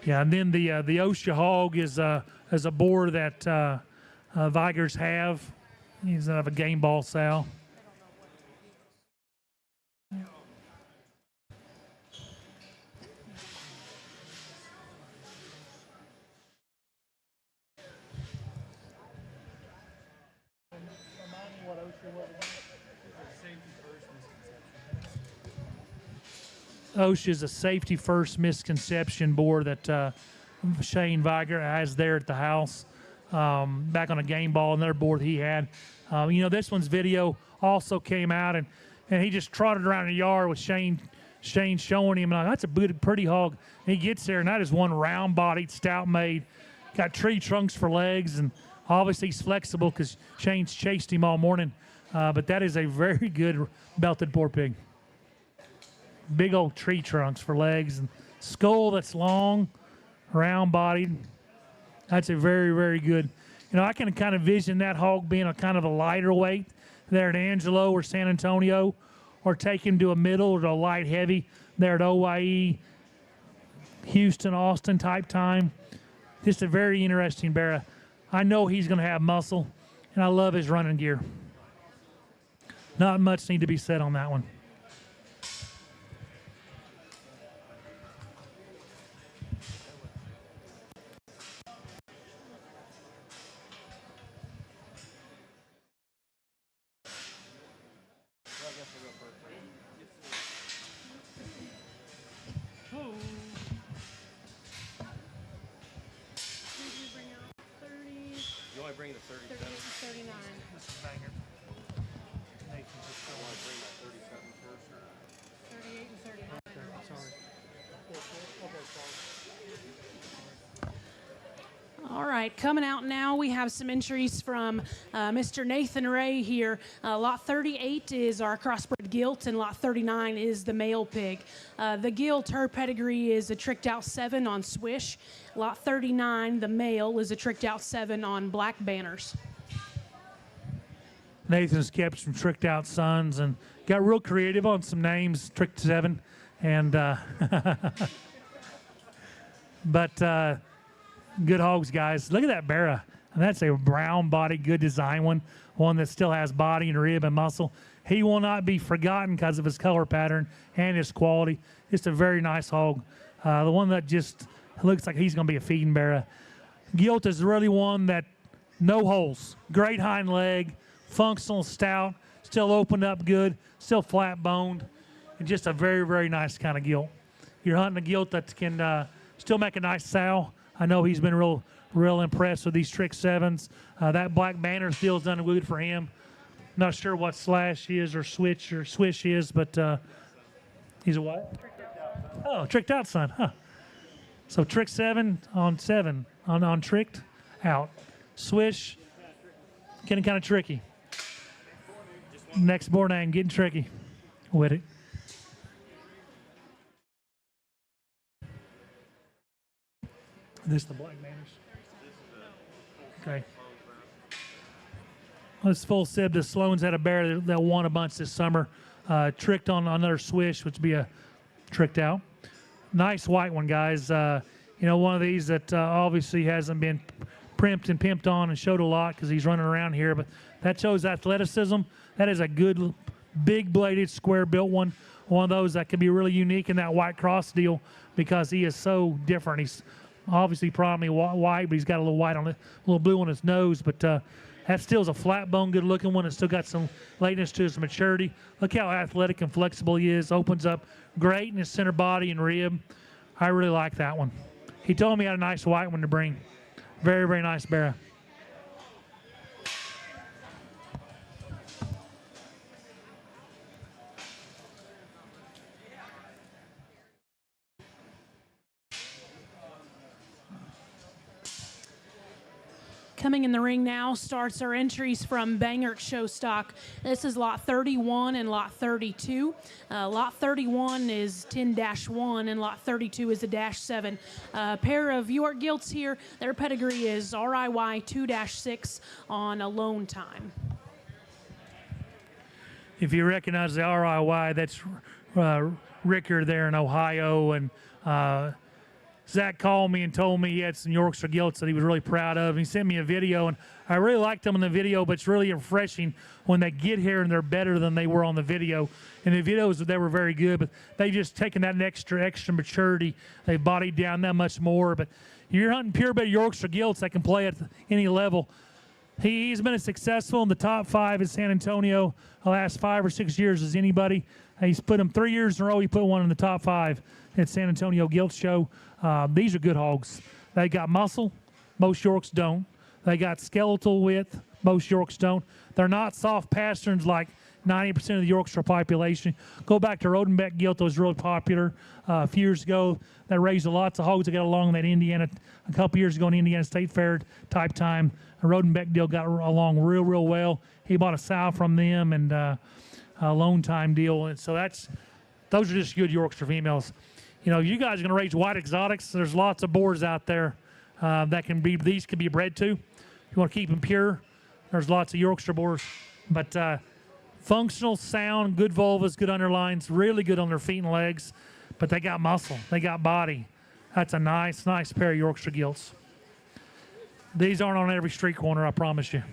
Speaker 1: Yeah, and then the Osha hog is a boar that Vigers have. He's out of a game ball sow. Osha is a safety first misconception boar that Shane Viger has there at the house, back on a game ball, another board he had. This one's video also came out, and he just trotted around the yard with Shane showing him, and that's a pretty hog. And he gets there, and that is one round-bodied, stout-made, got tree trunks for legs, and obviously he's flexible because Shane's chased him all morning. But that is a very good belted boar pig. Big old tree trunks for legs and skull that's long, round-bodied. That's a very, very good. I can kind of vision that hog being a kind of a lighter weight there at Angelo or San Antonio, or take him to a middle or to a light heavy there at OYE, Houston, Austin type time. Just a very interesting Barra. I know he's going to have muscle, and I love his running gear. Not much need to be said on that one.
Speaker 4: You only bring the 37.
Speaker 2: 39.
Speaker 1: This is a banger. Nathan's just
Speaker 4: I want to bring that 37 first.
Speaker 2: 38 and 39.
Speaker 1: sorry.
Speaker 2: All right, coming out now, we have some entries from Mr. Nathan Ray here. Lot 38 is our crossbred gilt, and Lot 39 is the male pig. The gilt, her pedigree is a tricked out 7 on Swish. Lot 39, the male, is a tricked out 7 on Black Banners.
Speaker 1: Nathan's kept some tricked out sons and got real creative on some names, tricked 7, and but good hogs, guys. Look at that Barra. And that's a brown body, good design one that still has body and rib and muscle. He will not be forgotten because of his color pattern and his quality. Just a very nice hog. The one that just looks like he's going to be a feeding Barra. Gilt is really one that no holes. Great hind leg, functional, stout, still opened up good, still flat boned, and just a very, very nice kind of gilt. You're hunting a gilt that can still make a nice sow. I know he's been real impressed with these trick 7s. That Black Banner deal's done good for him. Not sure what slash is or switch or swish is, but he's a what? Oh, tricked out son, huh? So trick 7 on 7 on tricked out. Swish Getting kind of tricky. Next board name, getting tricky with it. This the black manners. Okay. This full sib. The Sloan's had a bear that won a bunch this summer. Tricked on another swish, which would be a tricked out. Nice white one, guys. One of these that obviously hasn't been primped and pimped on and showed a lot because he's running around here, but that shows athleticism. That is a good, big-bladed, square-built one. One of those that can be really unique in that white cross deal because he is so different. He's obviously probably white, but he's got a little white on it, a little blue on his nose, but that still is a flat bone, good-looking one. It's still got some lateness to his maturity. Look how athletic and flexible he is. Opens up great in his center body and rib. I really like that one. He told me he had a nice white one to bring. Very, very nice bear.
Speaker 2: Coming in the ring now starts our entries from Bangert Show Stock. This is lot 31 and lot 32. Lot 31 is 10-1 and lot 32 is a -7. Pair of York Gilts here. Their pedigree is RIY 2-6 on a loan time.
Speaker 1: If you recognize the RIY, that's Rickard there in Ohio, and Zach called me and told me he had some Yorkshire Gilts that he was really proud of. He sent me a video, and I really liked them in the video, but it's really refreshing when they get here and they're better than they were on the video. In the videos, they were very good, but they've just taken that extra maturity. They've bodied down that much more. But you're hunting pure-bred Yorkshire Gilts that can play at any level. He's been as successful in the top 5 in San Antonio the last 5 or 6 years as anybody. He's put them 3 years in a row. He put one in the top 5 at San Antonio Gilt Show. These are good hogs. They got muscle. Most Yorks don't. They got skeletal width. Most Yorks don't. They're not soft pasterns like 90% of the Yorkshire population. Go back to Rodenbeck Gilt that was really popular a few years ago. That raised lots of hogs that got along that Indiana a couple years ago in Indiana State Fair type time. A Rodenbeck deal got along real well. He bought a sow from them and a loan time deal. And so those are just good Yorkshire females. You guys are going to raise white exotics. There's lots of boars out there these can be bred to. If you want to keep them pure, there's lots of Yorkshire boars. But functional, sound, good vulvas, good underlines, really good on their feet and legs. But they got muscle. They got body. That's a nice pair of Yorkshire Gilts. These aren't on every street corner, I promise you.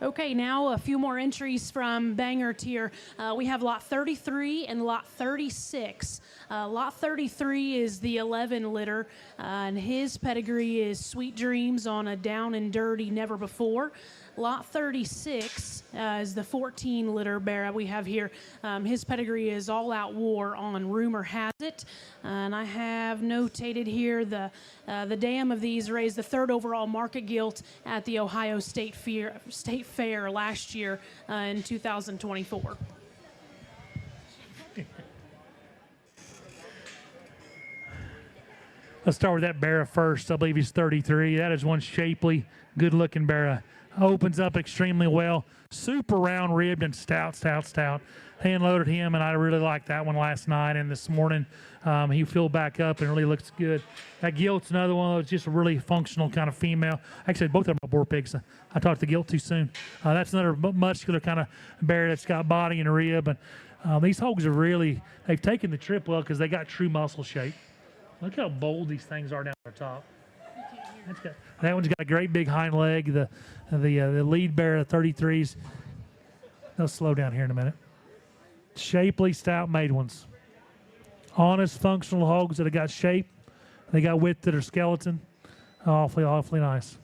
Speaker 2: Okay, now a few more entries from Bangert here. We have lot 33 and lot 36. Lot 33 is the 11 litter, and his pedigree is Sweet Dreams on a Down and Dirty Never Before. Lot 36 is the 14 litter bear we have here. His pedigree is All Out War on Rumor Has It. And I have notated here the dam of these raised the 3rd overall market gilt at the Ohio State Fair last year in 2024.
Speaker 1: Let's start with that bear first. I believe he's 33. That is one shapely, good-looking bear. Opens up extremely well. Super round ribbed and stout. Hand loaded him, and I really liked that one last night and this morning. He filled back up and really looks good. That Gilt's another one of those just a really functional kind of female. Actually, both of them are boar pigs. I talked to Gilt too soon. That's another muscular kind of bear that's got body and rib. And these hogs are they've taken the trip well because they got true muscle shape. Look how bold these things are down the top. That one's got a great big hind leg. The lead bear, the 33s. They'll slow down here in a minute. Shapely, stout made ones. Honest, functional hogs that have got shape. They got width to their skeleton. Awfully nice.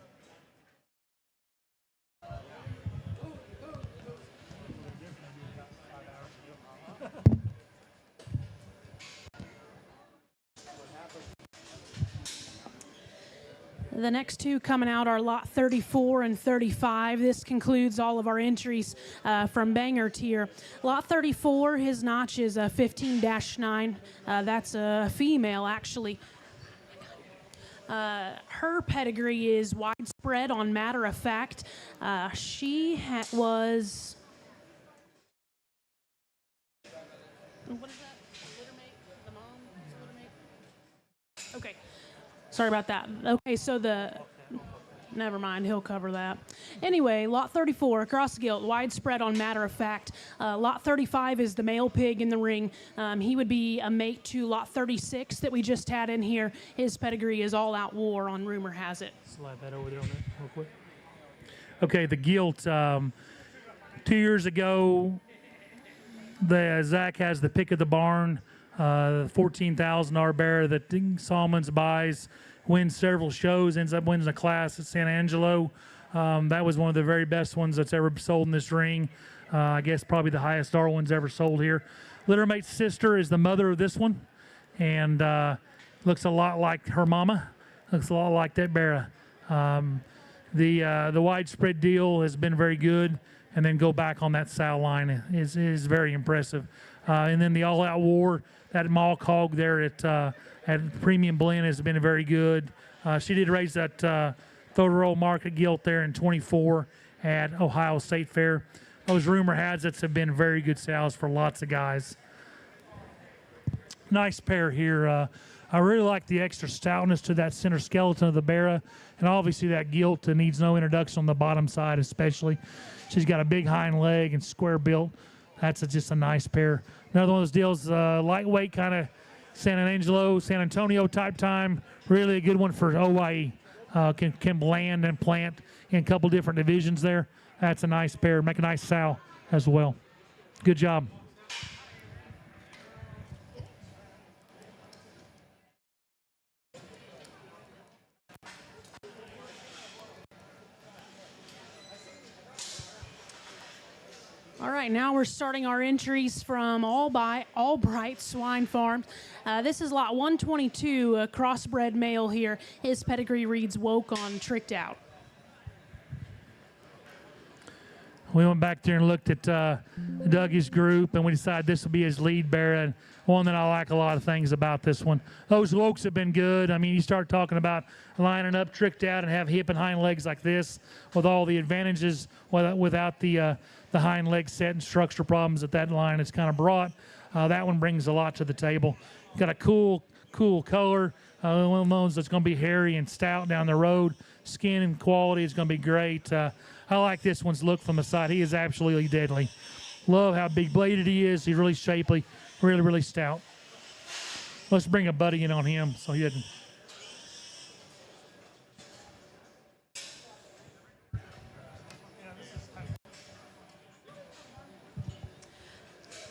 Speaker 2: The next two coming out are lot 34 and 35. This concludes all of our entries from Banger tier. Lot 34, his notch is a 15-9. That's a female, actually. Her pedigree is widespread on matter of fact. She was... What is that? Littermate? The mom? Littermate? Okay. Sorry about that. Okay, so never mind, he'll cover that. Anyway, lot 34, cross gilt, widespread on matter of fact. Lot 35 is the male pig in the ring. He would be a mate to lot 36 that we just had in here. His pedigree is all out war on rumor has it.
Speaker 1: Slide that over there on that real quick. Okay, the gilt. 2 years ago, Zach has the pick of the barn. $14,000 bear that Salmons buys, wins several shows, ends up winning a class at San Angelo. That was one of the very best ones that's ever sold in this ring. I guess probably the highest Darwin's ever sold here. Littermate's sister is the mother of this one, and looks a lot like her mama. Looks a lot like that bear. The widespread deal has been very good, and then go back on that sow line is very impressive. And then the all-out war, that Malk hog there at Premium Blend has been very good. She did raise that Thorough Market gilt there in 24 at Ohio State Fair. Those rumor has it have been very good sales for lots of guys. Nice pair here. I really like the extra stoutness to that center skeleton of the Barra, and obviously that gilt needs no introduction on the bottom side especially. She's got a big hind leg and square built. That's just a nice pair. Another one of those deals, lightweight kind of San Antonio type time. Really a good one for OYE. Can land and plant in a couple different divisions there. That's a nice pair. Make a nice sow as well. Good job.
Speaker 2: All right, now we're starting our entries from Albright Swine Farm. This is lot 122, a crossbred male here. His pedigree reads Woke on Tricked Out.
Speaker 1: We went back there and looked at Dougie's group, and we decided this will be his lead bear, and one that I like a lot of things about this one. Those Wokes have been good. I mean, you start talking about lining up, tricked out, and have hip and hind legs like this with all the advantages without the hind leg set and structure problems that line has kind of brought. That one brings a lot to the table. Got a cool color. One of those that's going to be hairy and stout down the road. Skin and quality is going to be great. I like this one's look from the side. He is absolutely deadly. Love how big bladed he is. He's really shapely, really stout. Let's bring a buddy in on him so he doesn't.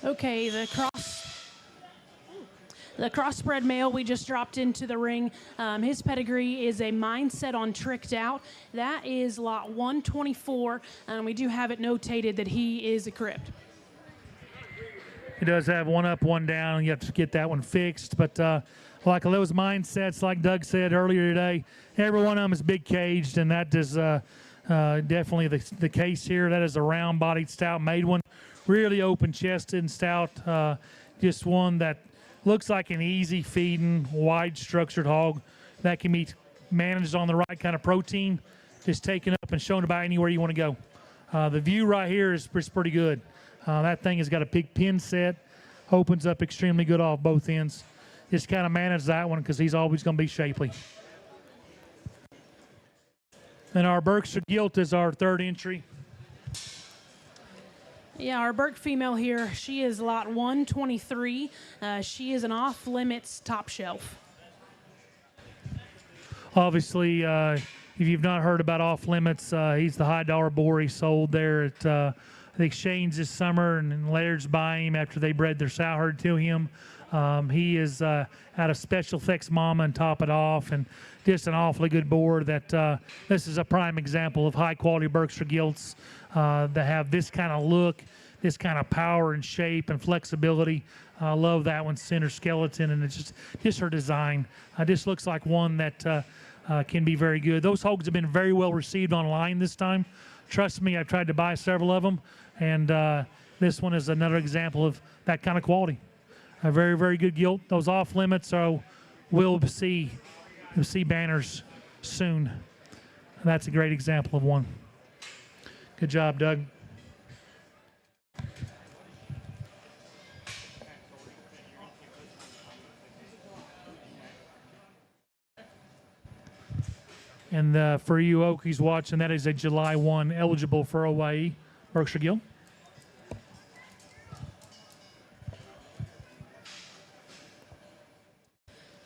Speaker 2: Okay, the crossbred male we just dropped into the ring. His pedigree is a mindset on Tricked Out. That is lot 124. We do have it notated that he is a crypt.
Speaker 1: He does have one up, one down. You have to get that one fixed. But like those mindsets, like Doug said earlier today, every one of them is big caged, and that is definitely the case here. That is a round-bodied stout made one. Really open-chested and stout. Just one that looks like an easy feeding, wide-structured hog that can be managed on the right kind of protein, just taken up and shown about anywhere you want to go. The view right here is pretty good. That thing has got a big pin set, opens up extremely good off both ends. Just kind of manage that one because he's always going to be shapely. And our Berkshire Gilt is our third entry.
Speaker 2: Yeah, our Burke female here, she is lot 123. She is an off-limits top shelf.
Speaker 1: Obviously, if you've not heard about Off Limits, he's the high-dollar boar he sold there at the exchange this summer, and Laird's buying him after they bred their sow herd to him. He is out of Special Effects Mama and Top It Off, and just an awfully good boar that this is a prime example of high-quality Berkshire Gilts that have this kind of look, this kind of power and shape and flexibility. I love that one's center skeleton, and it's just her design. Just looks like one that can be very good. Those hogs have been very well received online this time. Trust me, I've tried to buy several of them, and this one is another example of that kind of quality. A very, very good gilt. Those off limits are, we'll see banners soon. That's a great example of one. Good job, Doug. And for you Okies watching, that is a July 1 eligible for OYE Berkshire Gilt.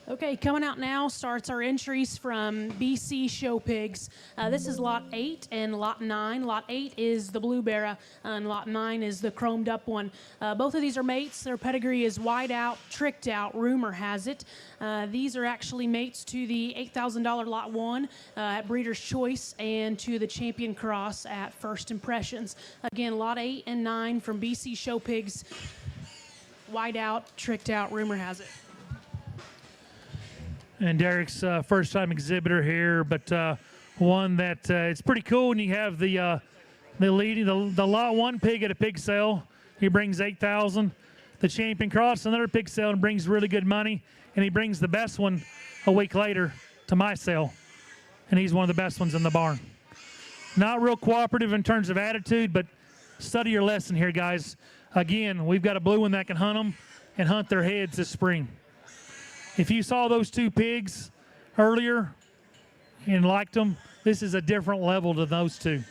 Speaker 2: Okay, coming out now starts our entries from BC Show Pigs. This is Lot 8 and Lot 9. Lot 8 is the Blue Barra, and Lot 9 is the chromed up one. Both of these are mates. Their pedigree is wide out, tricked out, rumor has it. These are actually mates to the $8,000 Lot 1 at Breeder's Choice and to the Champion Cross at First Impressions. Again, Lot 8 and 9 from BC Show Pigs. Wide out, tricked out, rumor has it.
Speaker 1: And Derek's first time exhibitor here, but one that it's pretty cool when you have the Lot 1 pig at a pig sale. He brings 8,000. The Champion Cross, another pig sale, and brings really good money. And he brings the best one a week later to my sale. And he's one of the best ones in the barn. Not real cooperative in terms of attitude, but study your lesson here, guys. Again, we've got a blue one that can hunt them and hunt their heads this spring. If you saw those two pigs earlier and liked them, this is a different level to those two.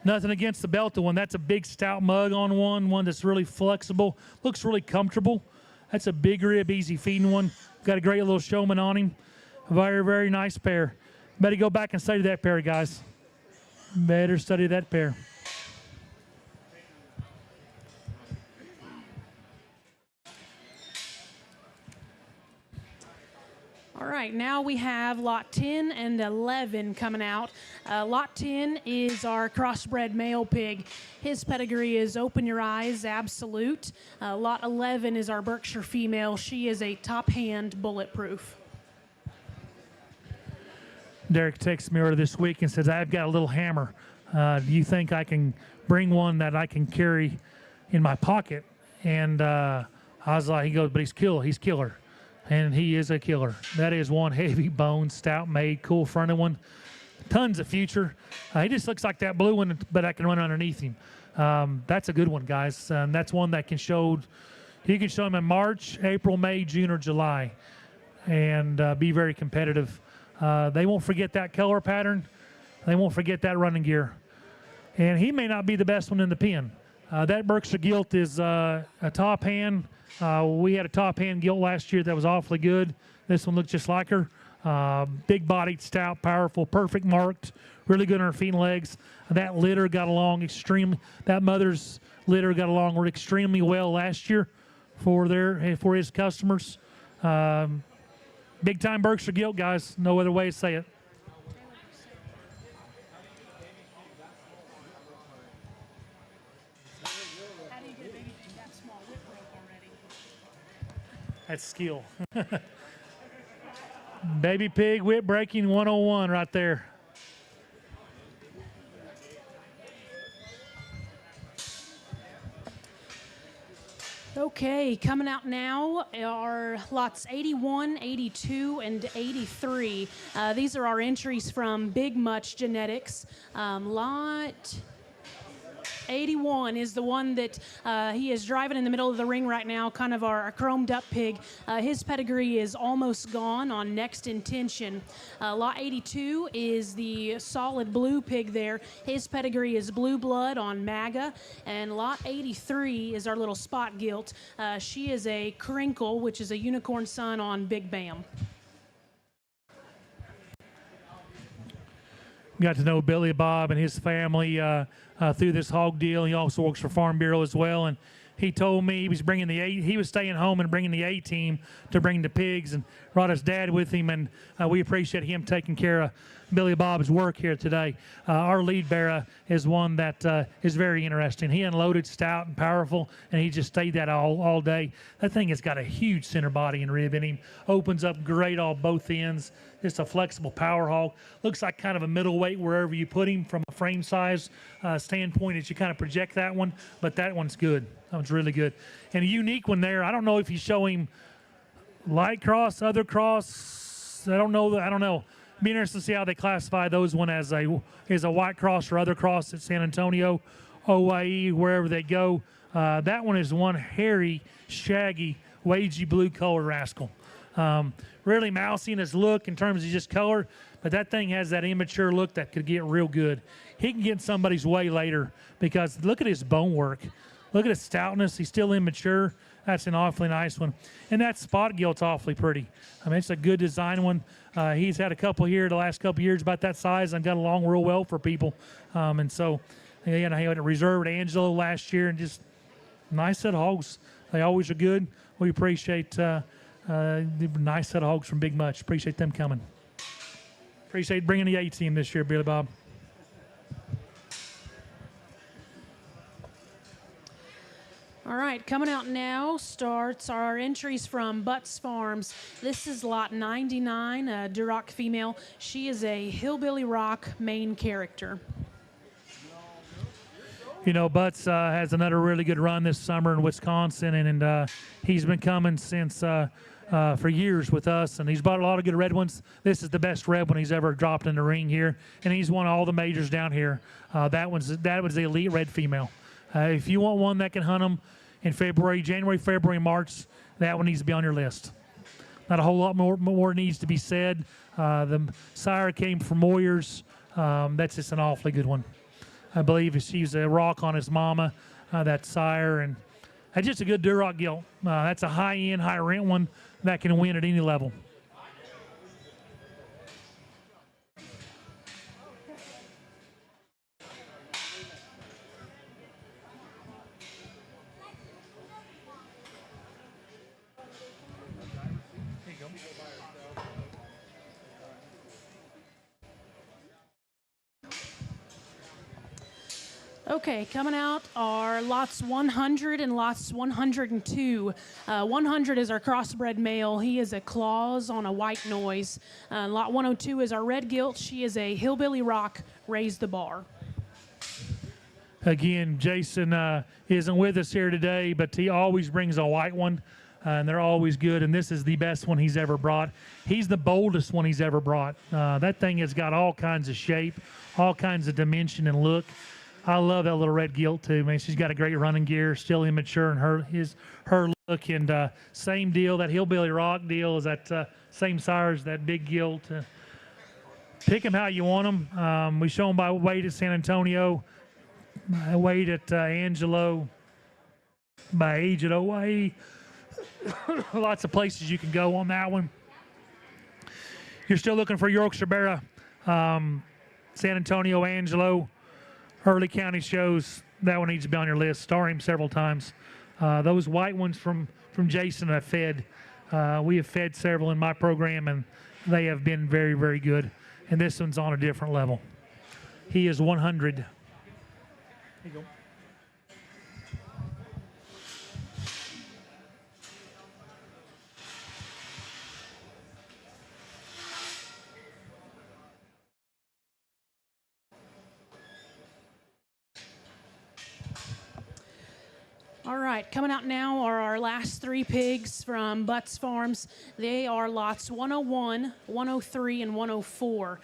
Speaker 1: Nothing against the belted one. That's a big stout mug on one that's really flexible, looks really comfortable. That's a big rib, easy feeding one. Got a great little showman on him. A very, very nice pair. Better go back and study that pair, guys. Better study that pair.
Speaker 2: All right, now we have Lot 10 and 11 coming out. Lot 10 is our crossbred male pig. His pedigree is Open Your Eyes, Absolute. Lot 11 is our Berkshire female. She is a top hand bulletproof.
Speaker 1: Derek texted me earlier this week and says, I've got a little hammer. Do you think I can bring one that I can carry in my pocket? And I was like, he goes, but he's killer. And he is a killer. That is one heavy bone, stout made, cool fronted one. Tons of future. He just looks like that blue one, but I can run underneath him. That's a good one, guys. That's one that can show, you can show him in March, April, May, June, or July, and be very competitive. They won't forget that color pattern. They won't forget that running gear. And he may not be the best one in the pen. That Berkshire Gilt is a top hand. We had a top hand gilt last year that was awfully good. This one looked just like her. Big bodied, stout, powerful, perfect marked, really good on her feet and legs. That litter got along that mother's litter got along extremely well last year for his customers. Big time Berkshire Gilt, guys. No other way to say it. That's skill. Baby pig whip breaking 101 right there.
Speaker 2: Okay, coming out now are lots 81, 82, and 83. These are our entries from Big Much Genetics. Lot 81 is the one that he is driving in the middle of the ring right now, kind of our chromed up pig. His pedigree is almost gone on Next Intention. Lot 82 is the solid blue pig there. His pedigree is Blue Blood on MAGA. And Lot 83 is our little spot gilt. She is a Crinkle, which is a Unicorn Sun on Big Bam.
Speaker 1: Got to know Billy Bob and his family through this hog deal. He also works for Farm Bureau as well, and he told me he was staying home and bringing the A team to bring the pigs, and brought his dad with him, and we appreciate him taking care of Billy Bob's work here today. Our lead bearer is one that is very interesting. He unloaded stout and powerful, and he just stayed that all day. That thing has got a huge center body and rib in him. Opens up great on both ends. Just a flexible power hog. Looks like kind of a middleweight wherever you put him from a frame size standpoint as you kind of project that one, but that one's good. That one's really good. And a unique one there. I don't know if you show him light cross, other cross. I don't know. Be interested to see how they classify those one as a white cross or other cross at San Antonio, OYE, wherever they go. That one is one hairy, shaggy, wagey blue color rascal. Really mousy in his look in terms of just color, but that thing has that immature look that could get real good. He can get in somebody's way later because look at his bone work. Look at his stoutness. He's still immature. That's an awfully nice one. And that spot gilt's awfully pretty. I mean, it's a good design one. He's had a couple here the last couple years about that size and got along real well for people. And so, he had a reserve at Angelo last year, and just nice set of hogs. They always are good. We appreciate the nice set of hogs from Big Much. Appreciate them coming. Appreciate bringing the A team this year, Billy Bob.
Speaker 2: All right, coming out now starts our entries from Butts Farms. This is lot 99, a Duroc female. She is a Hillbilly Rock main character.
Speaker 1: You know, Butts has another really good run this summer in Wisconsin, and he's been coming since for years with us, and he's bought a lot of good red ones. This is the best red one he's ever dropped in the ring here, and he's won all the majors down here. That was the elite red female. If you want one that can hunt them in January, February, March, that one needs to be on your list. Not a whole lot more needs to be said. The sire came from Moyers. That's just an awfully good one. I believe she's a rock on his mama, that sire, and that's just a good Duroc gilt. That's a high-end, high-rent one that can win at any level.
Speaker 2: Okay, coming out are lots 100 and lots 102. 100 is our crossbred male. He is a Claus on a white noise. Lot 102 is our red gilt. She is a Hillbilly Rock, Raise the Bar.
Speaker 1: Again, Jason isn't with us here today, but he always brings a white one, and they're always good, and this is the best one he's ever brought. He's the boldest one he's ever brought. That thing has got all kinds of shape, all kinds of dimension and look. I love that little red gilt too, man. She's got a great running gear, still immature in her look, and same deal. That Hillbilly Rock deal is that same sire as that big gilt. Pick them how you want them. We show them by weight at San Antonio, by weight at Angelo, by age at OYE. Lots of places you can go on that one. You're still looking for Yorkshire Barra, San Antonio, Angelo. Early county shows, that one needs to be on your list. Star him several times. Those white ones from Jason I've fed. We have fed several in my program, and they have been very, very good. And this one's on a different level. He is 100. There you go.
Speaker 2: All right, coming out now are our last three pigs from Butts Farms. They are lots 101, 103, and 104.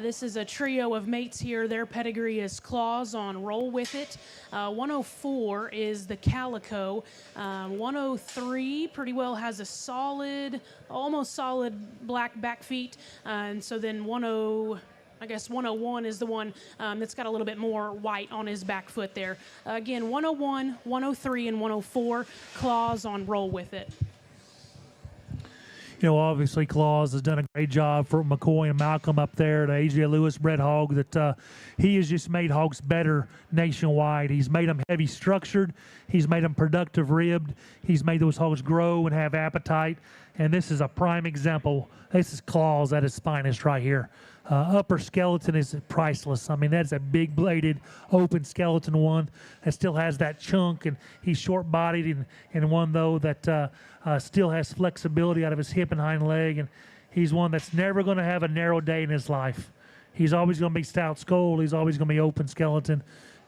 Speaker 2: This is a trio of mates here. Their pedigree is Claus on Roll With It. 104 is the Calico. 103 pretty well has a solid, almost solid black back feet. And so then 101 is the one that's got a little bit more white on his back foot there. Again, 101, 103, and 104, Claus on Roll With It.
Speaker 1: You know, obviously Claus has done a great job for McCoy and Malcolm up there, the A.J. Lewis bred hog, that he has just made hogs better nationwide. He's made them heavy structured. He's made them productive ribbed. He's made those hogs grow and have appetite. And this is a prime example. This is claws at its finest right here. Upper skeleton is priceless. I mean, that's a big bladed open skeleton one that still has that chunk, and he's short bodied, and one though that still has flexibility out of his hip and hind leg, and he's one that's never going to have a narrow day in his life. He's always going to be stout skull. He's always going to be open skeleton,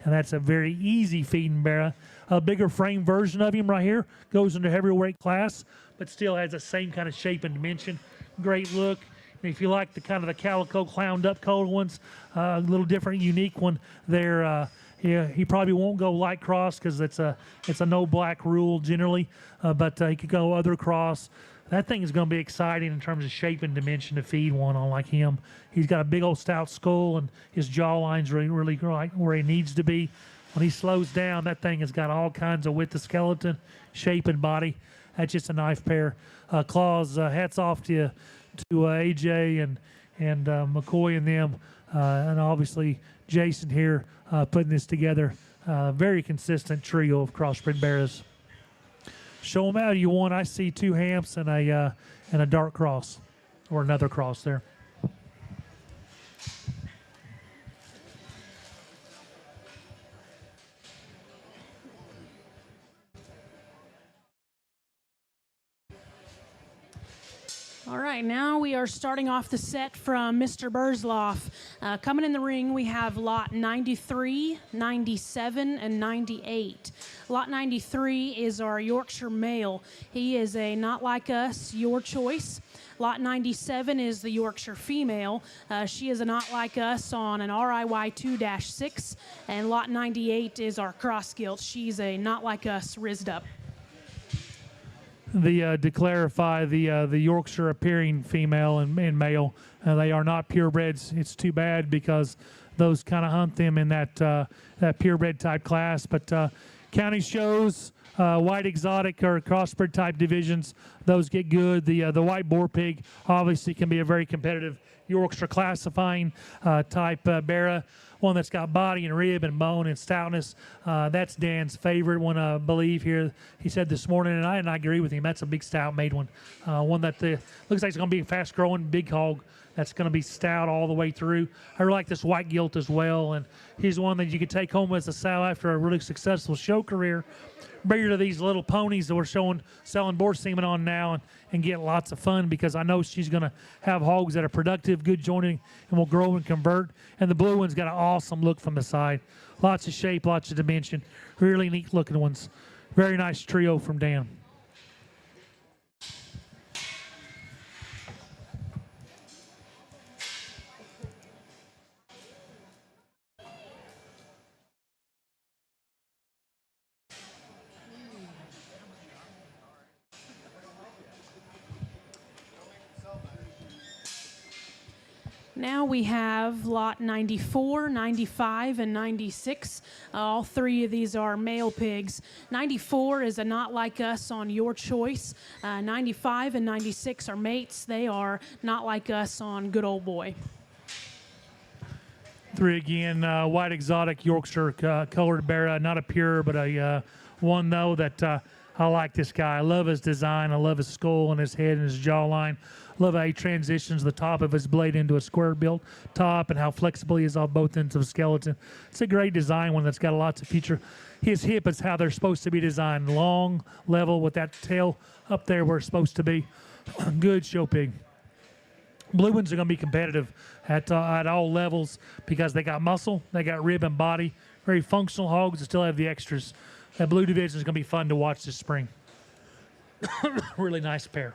Speaker 1: and that's a very easy feeding bear. A bigger frame version of him right here goes into heavyweight class, but still has the same kind of shape and dimension. Great look. And if you like the kind of the calico clowned up cold ones, a little different, unique one there. Yeah, he probably won't go light cross because it's a no black rule generally, but he could go other cross. That thing is going to be exciting in terms of shape and dimension to feed one on like him. He's got a big old stout skull, and his jawline's really right where he needs to be. When he slows down, that thing has got all kinds of width of skeleton, shape, and body. That's just a knife pair. Claws, hats off to AJ and McCoy and them, and obviously Jason here putting this together. Very consistent trio of crossbred bears. Show them how you want. I see 2 hamps and a dark cross, or another cross there.
Speaker 2: All right, now we are starting off the set from Mr. Burzloff. Coming in the ring, we have lot 93, 97, and 98. Lot 93 is our Yorkshire male. He is a not like us, your choice. Lot 97 is the Yorkshire female. She is a not like us on an RIY 2-6. And lot 98 is our cross gilt. She's a not like us rizzed up.
Speaker 1: To clarify, the Yorkshire appearing female and male, they are not purebreds. It's too bad because those kind of hunt them in that purebred type class. But county shows, white exotic or crossbred type divisions, those get good. The white boar pig obviously can be a very competitive Yorkshire classifying type bear. One that's got body and rib and bone and stoutness. That's Dan's favorite one, I believe here. He said this morning, and I agree with him. That's a big stout made one. One that looks like it's going to be a fast growing big hog that's going to be stout all the way through. I really like this white gilt as well, and he's one that you could take home as a sow after a really successful show career. Bring her to these little ponies that we're selling boar semen on now, and get lots of fun, because I know she's going to have hogs that are productive, good jointing, and will grow and convert. And the blue one's got an awesome look from the side. Lots of shape, lots of dimension. Really neat looking ones. Very nice trio from Dan.
Speaker 2: Now we have lot 94, 95, and 96. All 3 of these are male pigs. 94 is a not like us on your choice. 95 and 96 are mates. They are not like us on good old boy.
Speaker 1: 3 again, white exotic Yorkshire colored bear, not a pure, but a one though that I like this guy. I love his design. I love his skull and his head and his jawline. Love how he transitions the top of his blade into a square built top, and how flexible he is on both ends of the skeleton. It's a great design, one that's got lots of feature. His hip is how they're supposed to be designed. Long, level, with that tail up there where it's supposed to be. Good show pig. Blue ones are going to be competitive at all levels because they got muscle, they got rib and body. Very functional hogs that still have the extras. That blue division is going to be fun to watch this spring. Really nice pair.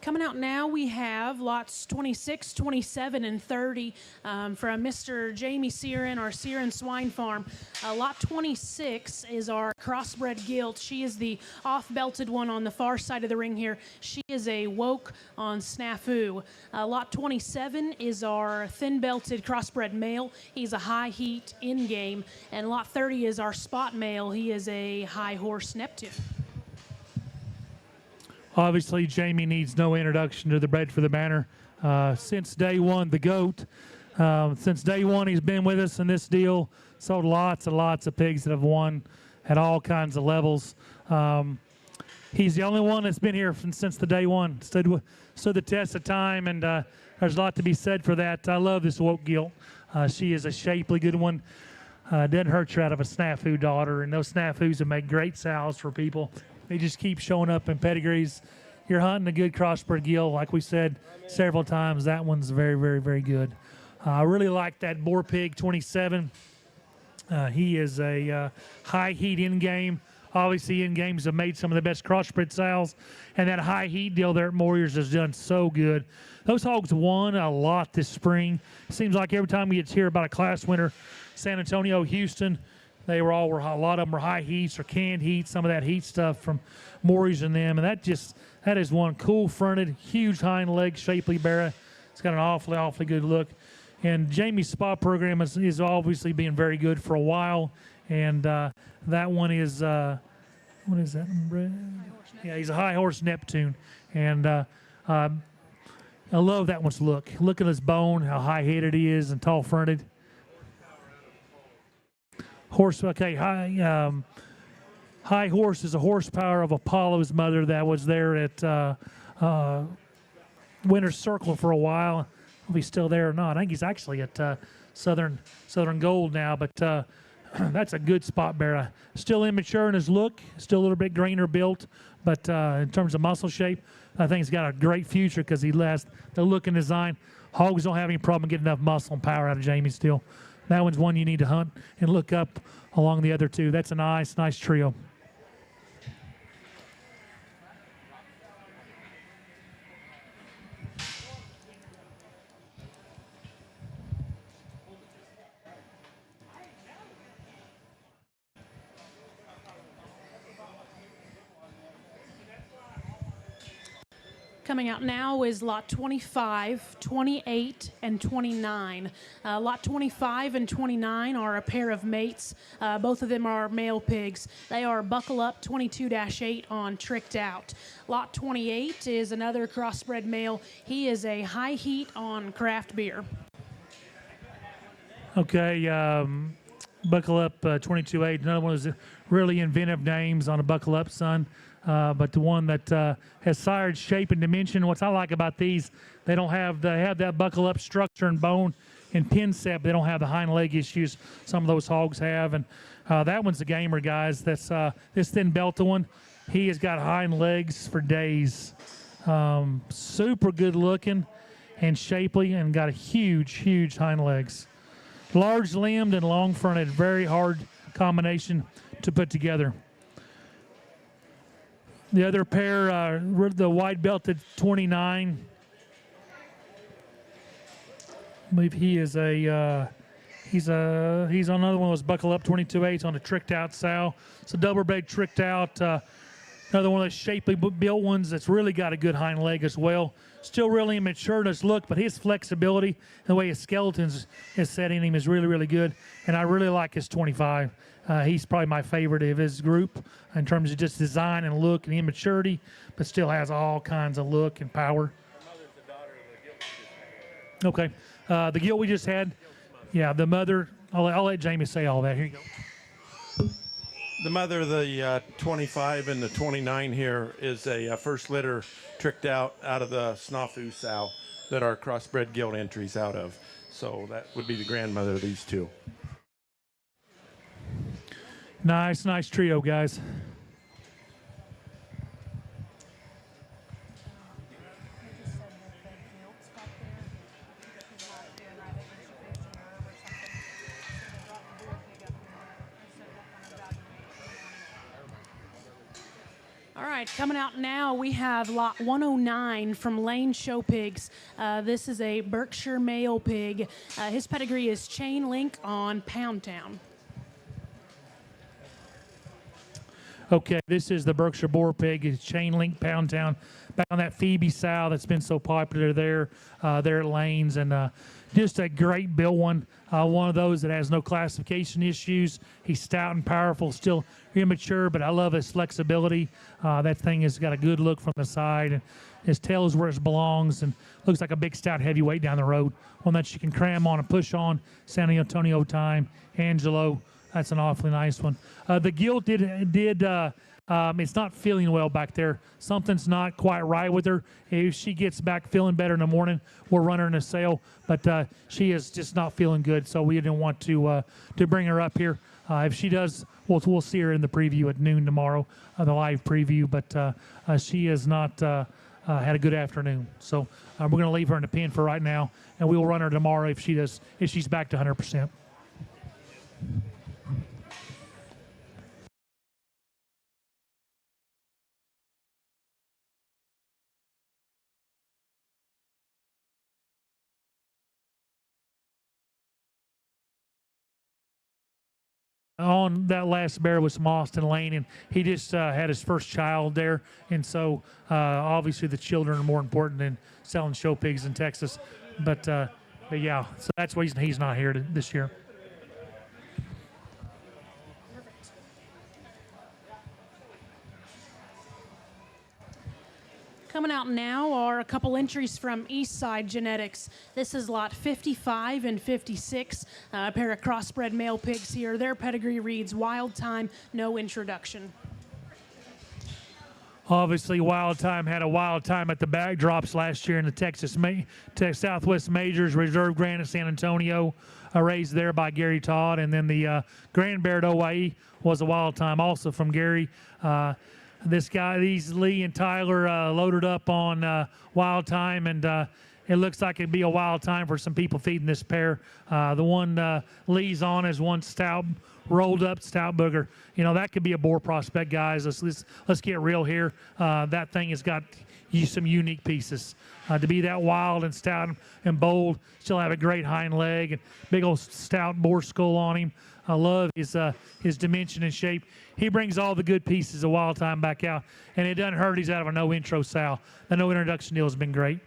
Speaker 2: Coming out now, we have lots 26, 27, and 30 from Mr. Jamie Searin, our Searin Swine Farm. Lot 26 is our crossbred gilt. She is the off-belted one on the far side of the ring here. She is a woke on snafu. Lot 27 is our thin-belted crossbred male. He's a high heat in-game. And lot 30 is our spot male. He is a high horse Neptune.
Speaker 1: Obviously, Jamie needs no introduction to the Bred for the Banner. Since day one, the GOAT. Since day one, he's been with us in this deal. Sold lots and lots of pigs that have won at all kinds of levels. He's the only one that's been here since the day one. Stood the test of time, and there's a lot to be said for that. I love this woke gilt. She is a shapely good one. Doesn't hurt you out of a snafu daughter, and those snafus have made great sows for people. They just keep showing up in pedigrees. You're hunting a good crossbred gilt, like we said several times. That one's very, very, very good. I really like that boar pig 27. He is a high heat in game. Obviously, in games have made some of the best crossbred sows, and that high heat deal there at Warriors has done so good. Those hogs won a lot this spring. Seems like every time we get to hear about a class winner, San Antonio, Houston, a lot of them were high heats or canned heats, some of that heat stuff from Maury's and them. And that is one cool fronted, huge hind leg, shapely barra. It's got an awfully good look. And Jamie's spot program is obviously being very good for a while. And that one is, what is that? Yeah, he's a high horse Neptune. And I love that one's look. Look at his bone, how high headed he is and tall fronted. High horse is a horsepower of Apollo's mother that was there at Winter's Circle for a while. I don't know if he's still there or not. I think he's actually at Southern Gold now, but that's a good spot bearer. Still immature in his look, still a little bit greener built, but in terms of muscle shape, I think he's got a great future because he has the look and design. Hogs don't have any problem getting enough muscle and power out of Jamie still. That one's one you need to hunt and look up along the other two. That's a nice trio.
Speaker 2: Coming out now is lot 25, 28, and 29. Lot 25 and 29 are a pair of mates. Both of them are male pigs. They are Buckle Up 22-8 on Tricked Out. Lot 28 is another crossbred male. He is a high heat on craft beer.
Speaker 1: Okay, Buckle Up 22-8. Another one of those really inventive names on a Buckle Up son. But the one that has sired shape and dimension. What I like about these, they have that buckle up structure and bone and pin set. They don't have the hind leg issues some of those hogs have. And that one's a gamer, guys. That's this thin belted one. He has got hind legs for days. Super good looking and shapely, and got a huge hind legs. Large limbed and long fronted. Very hard combination to put together. The other pair, the white belted 29. I believe he is he's on another one of those Buckle Up 22-8s on a Tricked Out sow. It's a double bred Tricked Out. Another one of those shapely built ones that's really got a good hind leg as well. Still really immature in his look, but his flexibility, the way his skeletons is set in him is really good. And I really like his 25. He's probably my favorite of his group in terms of just design and look and immaturity, but still has all kinds of look and power. Okay. The gilt we just had, yeah, the mother, I'll let Jamie say all that. Here you go.
Speaker 4: The mother of the 25 and the 29 here is a first litter Tricked Out of the snafu sow that our crossbred gilt entries out of. So that would be the grandmother of these two.
Speaker 1: Nice trio, guys.
Speaker 2: All right, coming out now, we have lot 109 from Lane Show Pigs. This is a Berkshire male pig. His pedigree is Chain Link on Pound Town.
Speaker 1: Okay, this is the Berkshire Boar Pig. It's Chain Link Pound Town, back on that Phoebe sow that's been so popular there at Lanes, and just a great built one. One of those that has no classification issues. He's stout and powerful, still immature, but I love his flexibility. That thing has got a good look from the side, and his tail is where it belongs, and looks like a big stout heavyweight down the road. One that you can cram on and push on. San Antonio time, Angelo. That's an awfully nice one. The gilt it's not feeling well back there. Something's not quite right with her. If she gets back feeling better in the morning, we'll run her in a sale. But she is just not feeling good, so we didn't want to bring her up here. If she does, we'll see her in the preview at noon tomorrow, the live preview. But she has not had a good afternoon. So we're going to leave her in the pen for right now, and we will run her tomorrow if she's back to 100%. On that last bear was from Austin Lane, and he just had his first child there, and so obviously the children are more important than selling show pigs in Texas. But yeah, so that's why he's not here this year.
Speaker 2: Coming out now are a couple entries from Eastside Genetics. This is lot 55 and 56, a pair of crossbred male pigs here. Their pedigree reads Wild Time, no introduction.
Speaker 1: Obviously, Wild Time had a wild time at the backdrops last year in the Southwest Majors Reserve Grand at San Antonio, raised there by Gary Todd. And then the Grand Bear at OYE was a wild time also from Gary. These Lee and Tyler loaded up on Wild Time, and it looks like it'd be a wild time for some people feeding this pair. The one Lee's on is one stout, rolled up stout booger. You know, that could be a boar prospect, guys. Let's get real here. That thing has got some unique pieces. To be that wild and stout and bold, still have a great hind leg and big old stout boar skull on him. I love his dimension and shape. He brings all the good pieces of Wild Time back out, and it doesn't hurt he's out of a no intro sow. The no introduction deal has been great.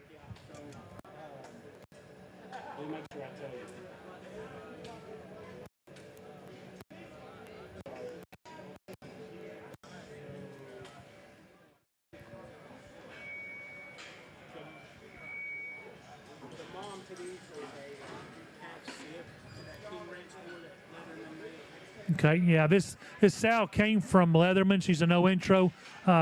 Speaker 1: Okay, yeah, this sow came from Leatherman. She's a no intro.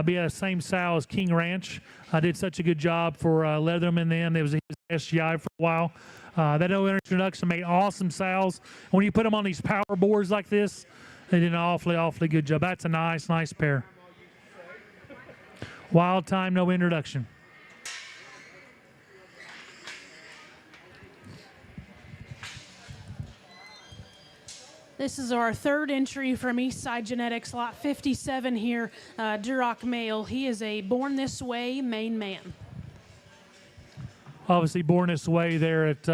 Speaker 1: Be the same sow as King Ranch. I did such a good job for Leatherman then. It was his SGI for a while. That no introduction made awesome sows. When you put them on these power boards like this, they did an awfully good job. That's a nice pair. Wild Time, no introduction.
Speaker 2: This is our third entry from Eastside Genetics, lot 57 here, Duroc male. He is a Born This Way main man.
Speaker 1: Obviously, Born This Way there at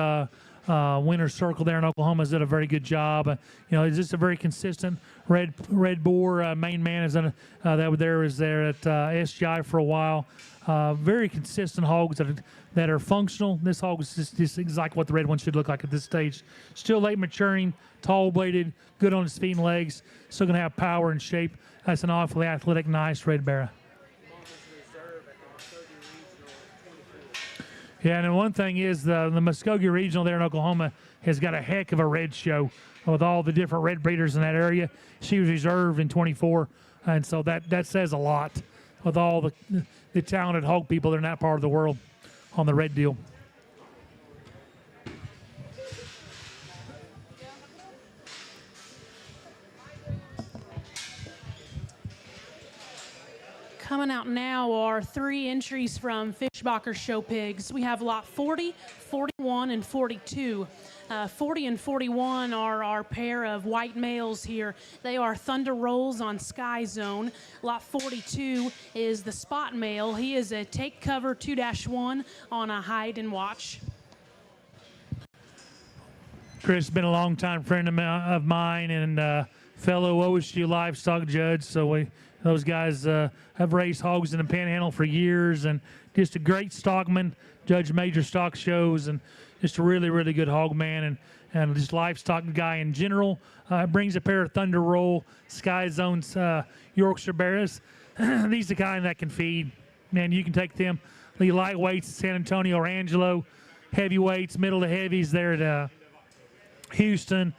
Speaker 1: Winter Circle there in Oklahoma has done a very good job. He's just a very consistent red boar main man. Is there at SGI for a while. Very consistent hogs that are functional. This hog is just exactly what the red one should look like at this stage. Still late maturing, tall bladed, good on his feet and legs. Still going to have power and shape. That's an awfully athletic, nice red bear. Yeah, and one thing is the Muskogee Regional there in Oklahoma has got a heck of a red show with all the different red breeders in that area. She was reserved in 24, and so that says a lot with all the talented hog people that are in that part of the world on the red deal.
Speaker 2: Coming out now are 3 entries from Fishbacher Show Pigs. We have lot 40, 41, and 42. 40 and 41 are our pair of white males here. They are Thunder Rolls on Sky Zone. Lot 42 is the spot male. He is a take cover 2-1 on a hide and watch.
Speaker 1: Chris has been a longtime friend of mine and fellow OSU livestock judge. So those guys have raised hogs in the Panhandle for years, and just a great stockman, judge major stock shows, and just a really, really good hog man and just livestock guy in general. Brings a pair of Thunder Roll Sky Zones Yorkshire Bears. These are the kind that can feed. Man, you can take them. The lightweights, San Antonio or Angelo, heavyweights, middle to heavies there at Houston,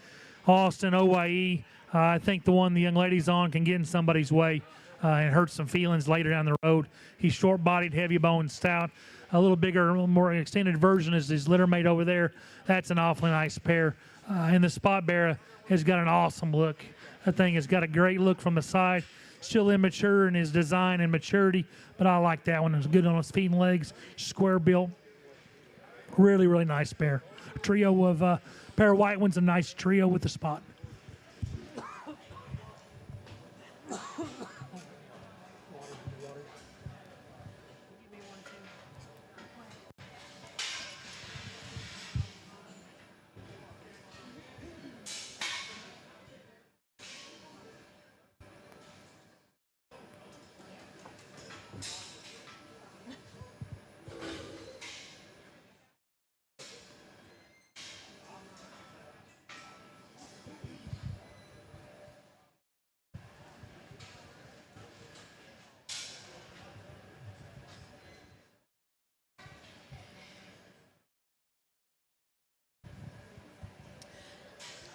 Speaker 1: Austin, OYE. I think the one the young lady's on can get in somebody's way and hurt some feelings later down the road. He's short-bodied, heavy-boned, stout. A little bigger, a little more extended version is his littermate over there. That's an awfully nice pair. And the spot bear has got an awesome look. That thing has got a great look from the side. Still immature in his design and maturity, but I like that one. It's good on his feet and legs, square built. Really, really nice pair. A trio of pair of white ones, a nice trio with the spot.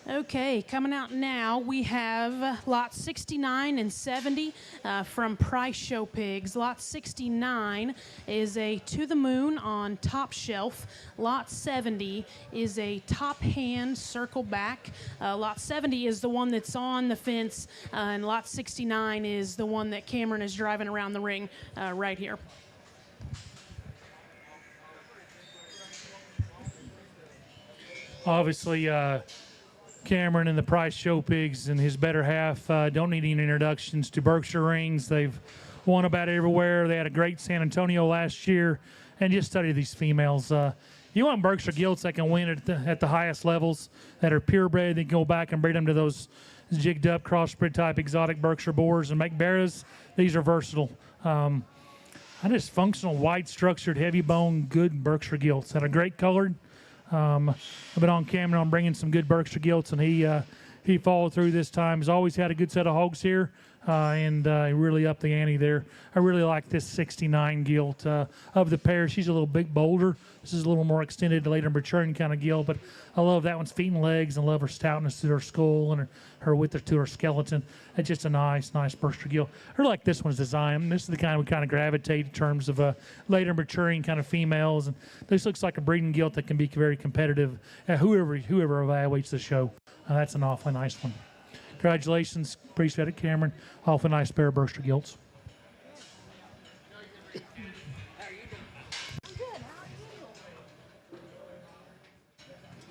Speaker 2: Okay, coming out now, we have lot 69 and 70 from Price Show Pigs. Lot 69 is a To the Moon on top shelf. Lot 70 is a top hand circle back. Lot 70 is the one that's on the fence, and lot 69 is the one that Cameron is driving around the ring right here.
Speaker 1: Obviously, Cameron and the Price Show Pigs and his better half don't need any introductions to Berkshire rings. They've won about everywhere. They had a great San Antonio last year, and just study these females. You want Berkshire gilts that can win at the highest levels, that are purebred. They can go back and breed them to those jigged up crossbred type exotic Berkshire boars and make bears. These are versatile. Just functional, wide structured, heavy bone, good Berkshire gilts that are great colored. I've been on Cameron on bringing some good Berkshire gilts, and he followed through this time. He's always had a good set of hogs here, and he really upped the ante there. I really like this 69 gilt of the pair. She's a little bit bolder. This is a little more extended, later maturing kind of gilt, but I love that one's feet and legs, and love her stoutness to her skull and her width to her skeleton. It's just a nice Berkshire gilt. I like this one's design. This is the kind we kind of gravitate in terms of later maturing kind of females, and this looks like a breeding gilt that can be very competitive. Whoever evaluates the show, that's an awfully nice one. Congratulations, appreciate it, Cameron. Awfully nice pair of Berkshire gilts.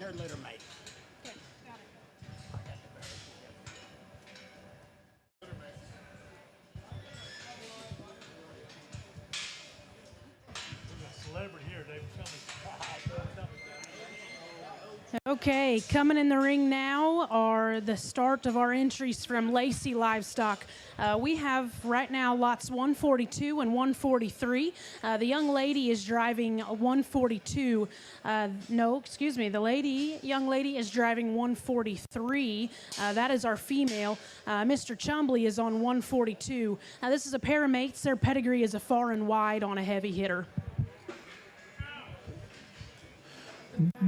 Speaker 5: They're litter mate.
Speaker 2: Okay, coming in the ring now are the start of our entries from Lacey Livestock. We have right now lots 142 and 143. The young lady is driving 142. Young lady is driving 143. That is our female. Mr. Chumbley is on 142. This is a pair of mates. Their pedigree is a far and wide on a heavy hitter.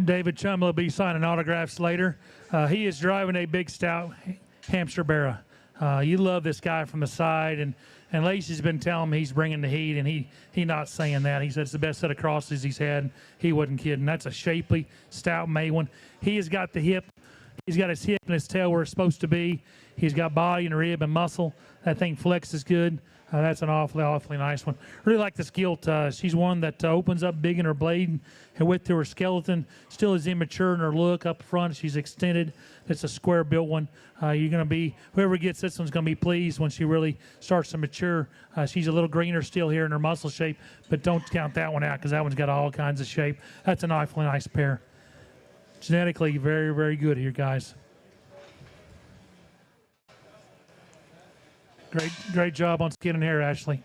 Speaker 1: David Chumley will be signing autographs later. He is driving a big, stout Hampshire Barra. You love this guy from the side, and Lacey's been telling him he's bringing the heat, and he not saying that. He said it's the best set of crosses he's had, and he wasn't kidding. That's a shapely, stout May one. He has got the hip. He's got his hip and his tail where it's supposed to be. He's got body and rib and muscle. That thing flexes good. That's an awfully nice one. Really like this gilt. She's one that opens up big in her blade and width to her skeleton. Still is immature in her look up front. She's extended. It's a square built one. You're going to be, whoever gets this one's going to be pleased when she really starts to mature. She's a little greener still here in her muscle shape, but don't count that one out because that one's got all kinds of shape. That's an awfully nice pair. Genetically very good here, guys. Great job on skin and hair, Ashley.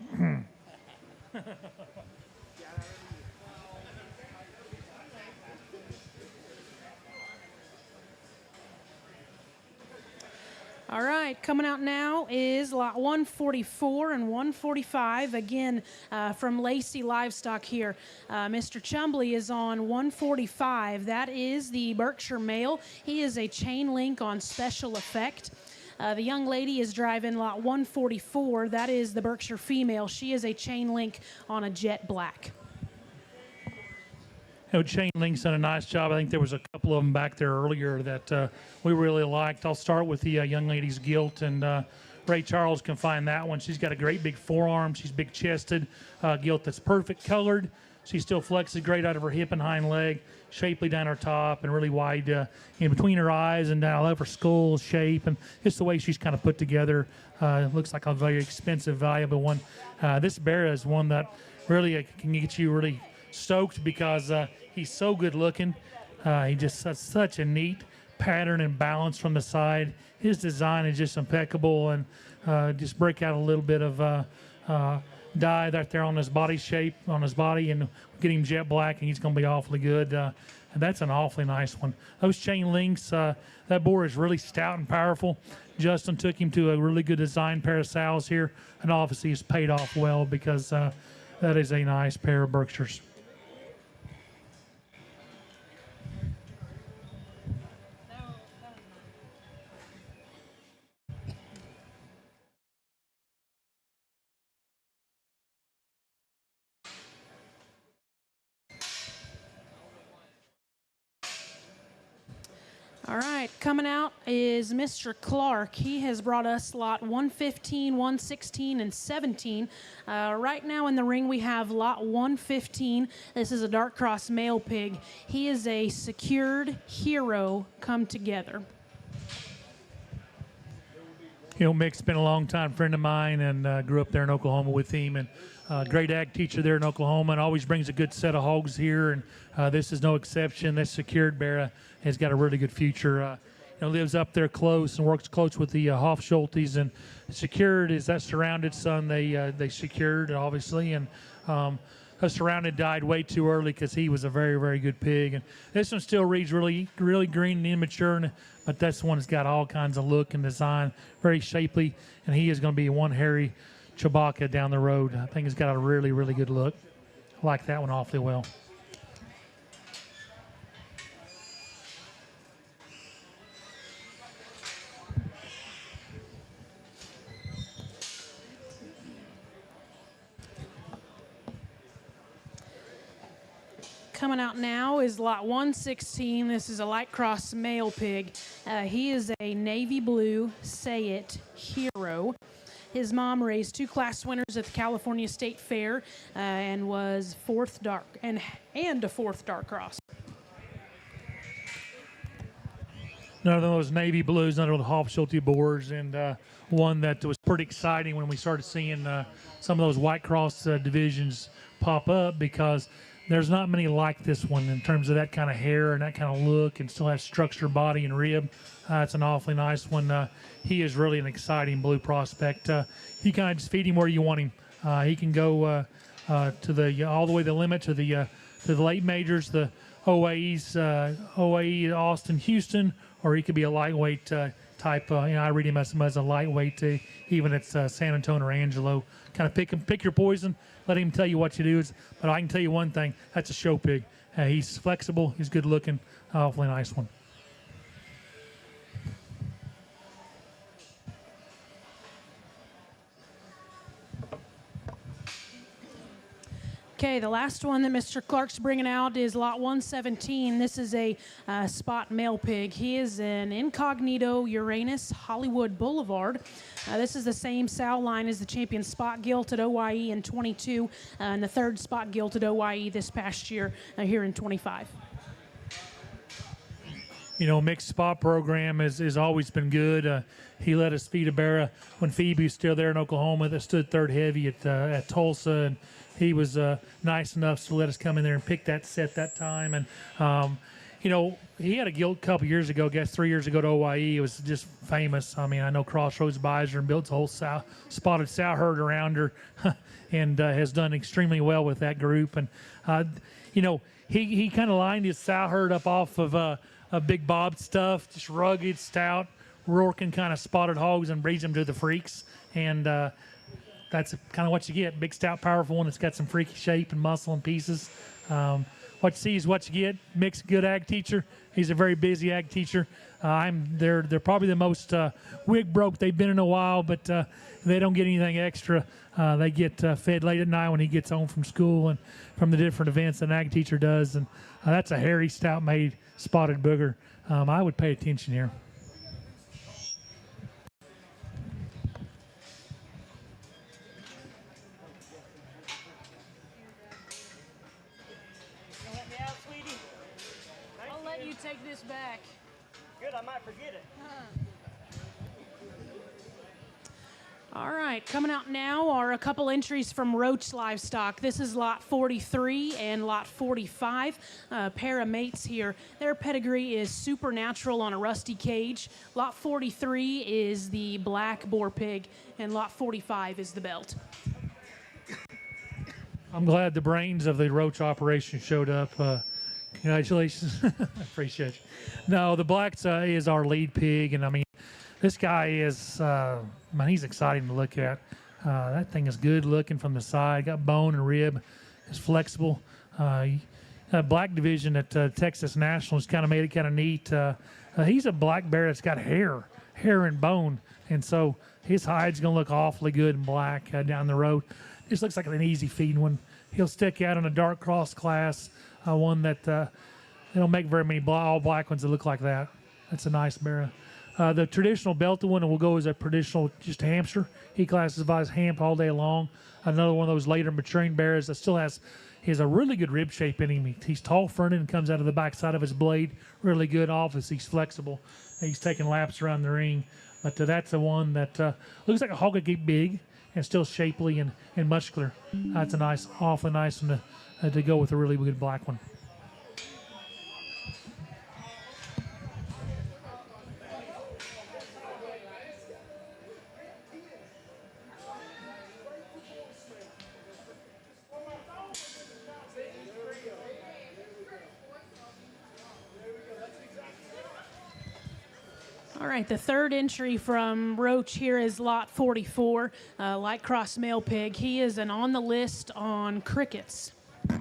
Speaker 2: All right, coming out now is lot 144 and 145. Again, from Lacey Livestock here. Mr. Chumbly is on 145. That is the Berkshire male. He is a chain link on special effect. The young lady is driving lot 144. That is the Berkshire female. She is a chain link on a jet black.
Speaker 1: Chain Link's done a nice job. I think there was a couple of them back there earlier that we really liked. I'll start with the young lady's gilt, and Ray Charles can find that one. She's got a great big forearm. She's big-chested, gilt that's perfect colored. She still flexes great out of her hip and hind leg, shapely down her top, and really wide in between her eyes and down. I love her skull shape, and just the way she's kind of put together. Looks like a very expensive, valuable one. This bear is one that really can get you really stoked because he's so good looking. He just has such a neat pattern and balance from the side. His design is just impeccable, and just break out a little bit of dye right there on his body shape, on his body, and get him jet black, and he's going to be awfully good. And that's an awfully nice one. Those chain links, that boar is really stout and powerful. Justin took him to a really good design pair of sows here, and obviously it's paid off well because that is a nice pair of Berkshires.
Speaker 2: All right, coming out is Mr. Clark. He has brought us lot 115, 116, and 17. Right now in the ring we have lot 115. This is a dark cross male pig. He is a secured hero come together.
Speaker 1: Mick's been a long-time friend of mine and grew up there in Oklahoma with him, and great ag teacher there in Oklahoma, and always brings a good set of hogs here, and this is no exception. This secured bear has got a really good future. Lives up there close and works close with the Hofschultes, and secured is that surrounded son they secured, obviously, and a surrounded died way too early because he was a very good pig. And this one still reads really green and immature, but that's one that's got all kinds of look and design, very shapely, and he is going to be one hairy Chewbacca down the road. I think he's got a really good look. I like that one awfully well.
Speaker 2: Coming out now is lot 116. This is a light cross male pig. He is a navy blue Say It hero. His mom raised 2 class winners at the California State Fair and was fourth dark and a fourth dark cross.
Speaker 1: None of those navy blues under the Hofschulte boards, and one that was pretty exciting when we started seeing some of those white cross divisions pop up, because there's not many like this one in terms of that kind of hair and that kind of look, and still has structure, body, and rib. It's an awfully nice one. He is really an exciting blue prospect. You kind of just feed him where you want him. He can go to the all the way the limit to the late majors, the OAEs, OAE Austin, Houston, or he could be a lightweight type. I read him as a lightweight, even at San Antonio or Angelo. Kind of pick your poison. Let him tell you what you do. But I can tell you one thing: that's a show pig. He's flexible. He's good looking. Awfully nice one.
Speaker 2: Okay, the last one that Mr. Clark's bringing out is lot 117. This is a spot male pig. He is an incognito Uranus Hollywood Boulevard. This is the same sow line as the champion spot gilt at OYE in 22 and the third spot gilt at OYE this past year here in 25.
Speaker 1: You know, mixed spot program has always been good. He let us feed a bear when Phoebe was still there in Oklahoma that stood third heavy at Tulsa, and he was nice enough to let us come in there and pick that set that time. And you know, he had a gilt a couple years ago, I guess 3 years ago to OYE. It was just famous. I mean, I know Crossroads buys her and builds a whole spotted sow herd around her, and has done extremely well with that group. And you know, he kind of lined his sow herd up off of a Big Bob stuff, just rugged, stout, Rorkin kind of spotted hogs, and breeds them to the freaks. And that's kind of what you get. Big, stout, powerful one that's got some freaky shape and muscle and pieces. What you see is what you get. Mick's a good ag teacher. He's a very busy ag teacher. They're probably the most wig broke they've been in a while, but they don't get anything extra. They get fed late at night when he gets home from school and from the different events an ag teacher does. And that's a hairy, stout-made spotted booger. I would pay attention here.
Speaker 5: Let me out, sweetie.
Speaker 2: I'll let you take this back.
Speaker 5: Good, I might forget it.
Speaker 2: All right, coming out now are a couple entries from Roach Livestock. This is lot 43 and lot 45. Pair of mates here. Their pedigree is Supernatural on a rusty cage. Lot 43 is the black boar pig, and lot 45 is the belt.
Speaker 1: I'm glad the brains of the Roach operation showed up. Congratulations. I appreciate you. No, the black is our lead pig, and I mean, this guy is, man, he's exciting to look at. That thing is good looking from the side. Got bone and rib. It's flexible. Black division at Texas Nationals kind of made it kind of neat. He's a black bear that's got hair and bone, and so his hide's going to look awfully good in black down the road. Just looks like an easy feeding one. He'll stick out in a dark cross class, one that they don't make very many all black ones that look like that. That's a nice bear. The traditional belted one will go as a traditional just hamster. He classifies hamp all day long. Another one of those later maturing bears that still has a really good rib shape in him. He's tall fronted and comes out of the backside of his blade. Really good office. He's flexible. He's taking laps around the ring. But that's the one that looks like a hog that big and still shapely and muscular. That's a nice, awfully nice one to go with a really good black one.
Speaker 2: All right, the third entry from Roach here is lot 44, light cross male pig. He is an on the list on crickets.
Speaker 1: You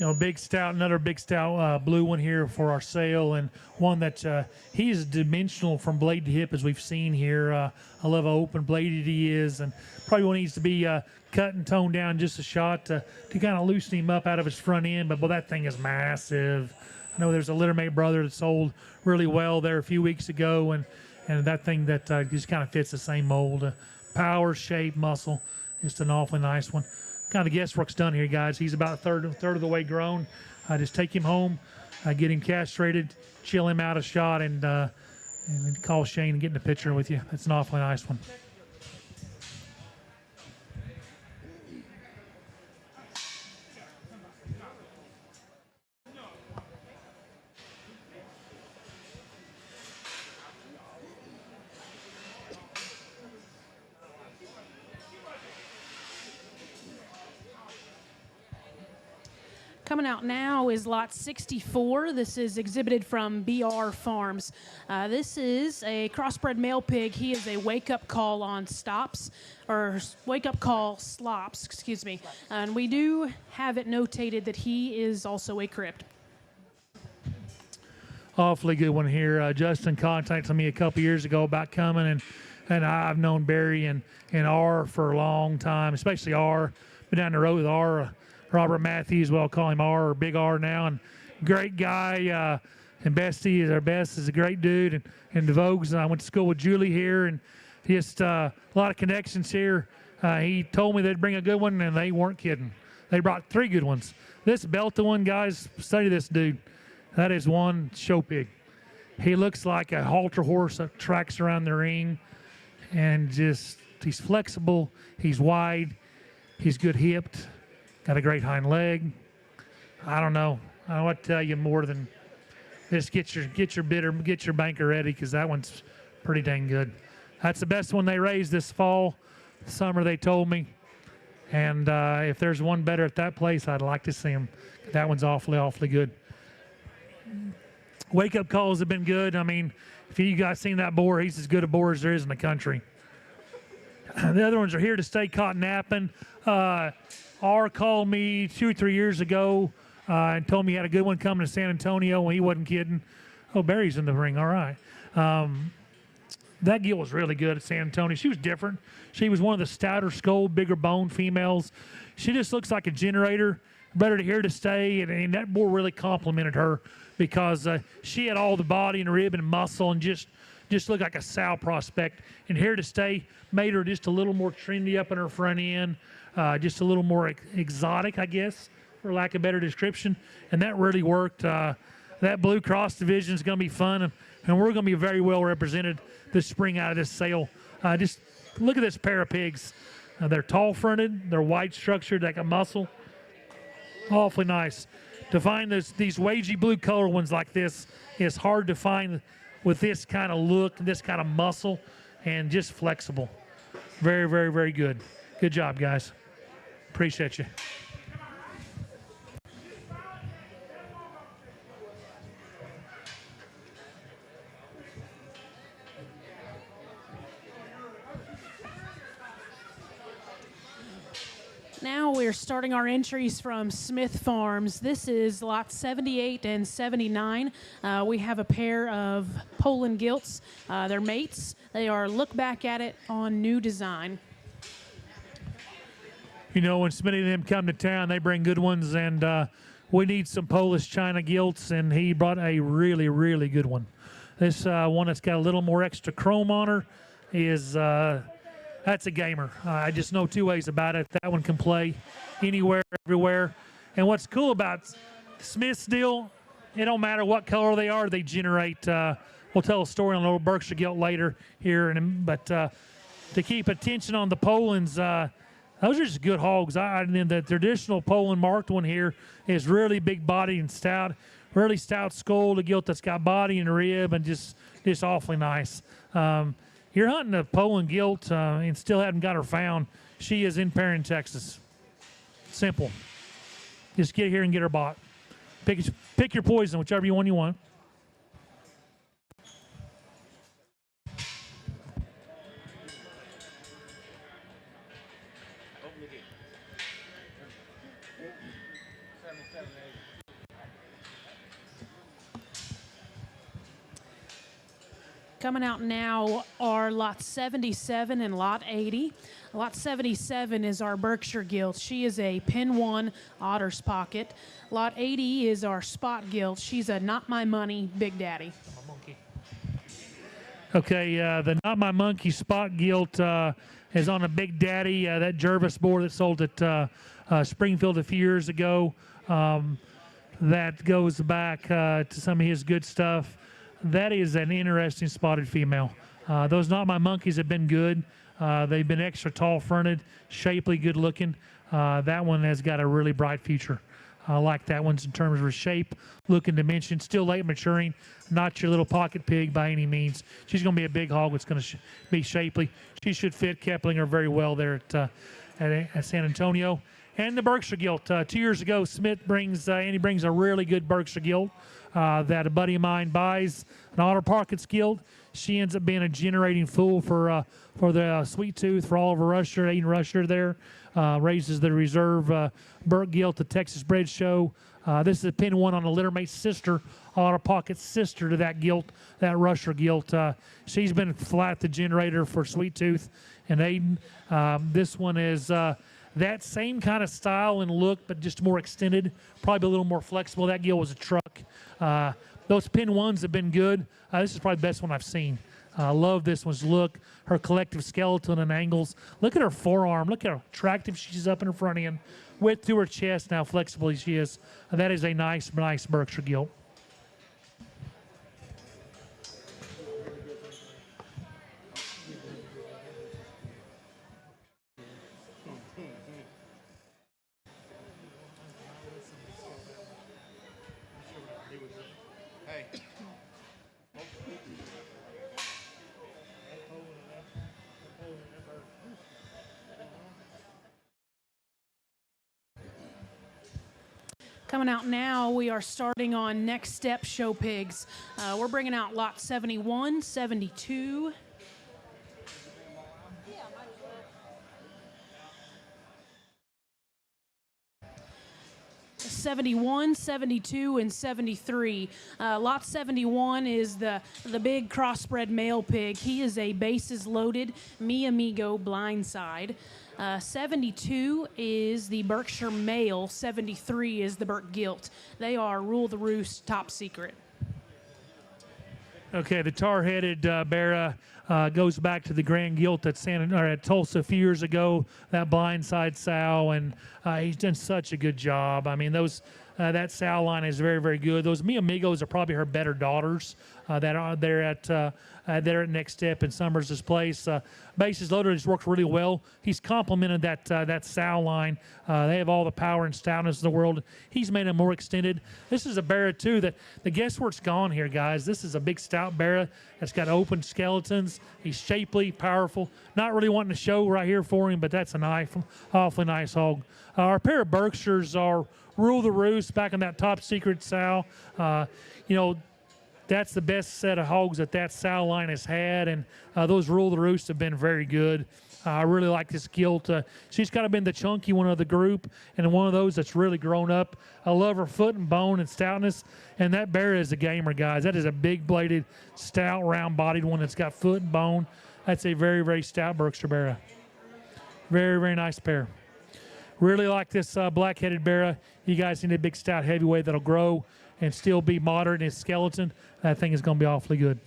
Speaker 1: know, big stout, another big stout blue one here for our sale, and one that he is dimensional from blade to hip as we've seen here. I love how open bladed he is, and probably one needs to be cut and toned down just a shot to kind of loosen him up out of his front end. But boy, that thing is massive. I know there's a littermate brother that sold really well there a few weeks ago, and that thing that just kind of fits the same mold. Power, shape, muscle, just an awfully nice one. Kind of the guesswork's done here, guys. He's about a third of the way grown. Just take him home, get him castrated, chill him out a shot, and call Shane and get in the picture with you. That's an awfully nice one.
Speaker 2: Coming out now is lot 64. This is exhibited from BR Farms. This is a crossbred male pig. He is a wake-up call on stops, or wake-up call slops, excuse me. And we do have it notated that he is also a crypt.
Speaker 1: Awfully good one here. Justin contacted me a couple years ago about coming, and And I've known Barry and R for a long time, especially R. Been down the road with R. Robert Matthews, well, I'll call him R, or Big R now. And great guy. And Bestie is our best, is a great dude. And DeVogues, I went to school with Julie here, and just a lot of connections here. He told me they'd bring a good one, and they weren't kidding. They brought 3 good ones. This Belta one, guys, study this dude. That is one show pig. He looks like a halter horse that tracks around the ring, and just he's flexible, he's wide, he's good hipped, got a great hind leg. I don't know what to tell you more than just get your banker ready, because that one's pretty dang good. That's the best one they raised this fall, summer, they told me. And if there's one better at that place, I'd like to see him. That one's awfully good. Wake-up calls have been good. I mean, if you guys seen that boar, he's as good a boar as there is in the country. The other ones are here to stay caught napping. R called me 2 or 3 years ago and told me he had a good one coming to San Antonio, and he wasn't kidding. Oh, Barry's in the ring, all right. That gill was really good at San Antonio. She was different. She was one of the stouter skull, bigger bone females. She just looks like a generator, better to here to stay, and that boar really complimented her, because she had all the body and rib and muscle and just looked like a sow prospect. And here to stay made her just a little more trendy up in her front end, just a little more exotic, I guess, for lack of a better description. And that really worked. That Blue Cross division is going to be fun, and we're going to be very well represented this spring out of this sale. Just look at this pair of pigs. They're tall-fronted, they're wide-structured, they got muscle. Awfully nice. To find these wagey blue color ones like this is hard to find with this kind of look, this kind of muscle, and just flexible. Very, very, very good. Good job, guys. Appreciate you.
Speaker 2: Now we're starting our entries from Smith Farms. This is lot 78 and 79. We have a pair of Poland gilts. They're mates. They are look back at it on new design.
Speaker 1: You know, when so many of them come to town, they bring good ones, and we need some Polish China gilts, and he brought a really, really good one. This one that's got a little more extra chrome on her is... that's a gamer. I just know 2 ways about it. That one can play anywhere, everywhere. And what's cool about Smith's deal, it don't matter what color they are, they generate. We'll tell a story on a little Berkshire gilt later here. But to keep attention on the Polands, those are just good hogs. And then the traditional Poland marked one here is really big body and stout, really stout skull, the gilt that's got body and rib, and just awfully nice. You're hunting a Poland gilt and still haven't got her found. She is in Perrin, Texas. Simple. Just get here and get her bought. Pick your poison, whichever one you want.
Speaker 2: Coming out now are lot 77 and lot 80. Lot 77 is our Berkshire gilt. She is a pin 1 otter's pocket. Lot 80 is our spot gilt. She's a not my money Big Daddy.
Speaker 1: Okay, the Not My Monkey spot gilt is on a Big Daddy, that Jervis boar that sold at Springfield a few years ago. That goes back to some of his good stuff. That is an interesting spotted female. Those Not My Monkeys have been good. They've been extra tall-fronted, shapely, good-looking. That one has got a really bright future. I like that one in terms of her shape, look, and dimension. Still late maturing, not your little pocket pig by any means. She's going to be a big hog that's going to be shapely. She should fit Keplinger very well there at San Antonio. And the Berkshire gilt. 2 years ago, Smith brings a really good Berkshire gilt. that a buddy of mine buys an Otter Pockets gilt. She ends up being a generating fool for the Sweet Tooth, for Oliver Rusher, Aiden Rusher there. Raises the reserve Burke gilt, the Texas Bred Show. This is a pin one on the littermate's sister, Otter Pocket's sister to that gilt, that Rusher gilt. She's been flat the generator for Sweet Tooth and Aiden. This one is that same kind of style and look, but just more extended, probably a little more flexible. That gilt was a truck. Those pin ones have been good. This is probably the best one I've seen. I love this one's look, her collective skeleton and angles. Look at her forearm. Look at how attractive she's up in her front end. Width to her chest, now flexible she is. That is a nice Berkshire gilt.
Speaker 2: Coming out now, we are starting on Next Step Show Pigs. We're bringing out lot 71, 72. 71, 72, and 73. Lot 71 is the big crossbred male pig. He is a bases loaded Mi Amigo blindside. 72 is the Berkshire male. 73 is the Burke gilt. They are Rule the Roost top secret.
Speaker 1: Okay, the tar-headed Barra goes back to the Grand Gilt at Tulsa a few years ago, that blindside sow, and he's done such a good job. I mean, that sow line is very, very good. Those Mi Amigos are probably her better daughters that are there at Next Step in Summers' place. Bases loaded has worked really well. He's complemented that sow line. They have all the power and stoutness in the world. He's made them more extended. This is a Barra too that the guesswork's gone here, guys. This is a big stout Barra that's got open skeletons. He's shapely, powerful. Not really wanting to show right here for him, but that's awfully nice hog. Our pair of Berkshires are Rule the Roost back in that top secret sow. That's the best set of hogs that sow line has had, and those Rule the Roost have been very good. I really like this gilt. She's kind of been the chunky one of the group, and one of those that's really grown up. I love her foot and bone and stoutness, and that Barra is a gamer, guys. That is a big-bladed, stout, round-bodied one that's got foot and bone. That's a very, very stout Berkshire Barra. Very, very nice pair. Really like this black-headed Barra. You guys need a big, stout heavyweight that'll grow and still be modern in its skeleton. That thing is going to be awfully good.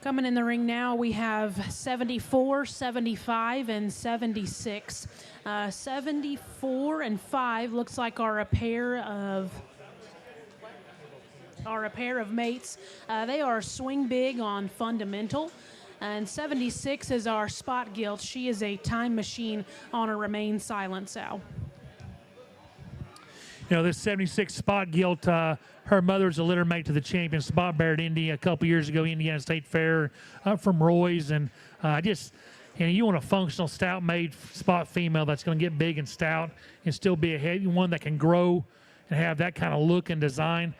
Speaker 2: Coming in the ring now, we have 74, 75, and 76. 74 and 5 looks like are a pair of mates. They are swing big on fundamental. And 76 is our spot gilt. She is a time machine on a remain silent sow.
Speaker 1: This 76 spot gilt, her mother's a litter mate to the champion spot bear at Indy a couple years ago, Indiana State Fair, from Roy's. And you want a functional stout made spot female that's going to get big and stout and still be a heavy one that can grow and have that kind of look and design.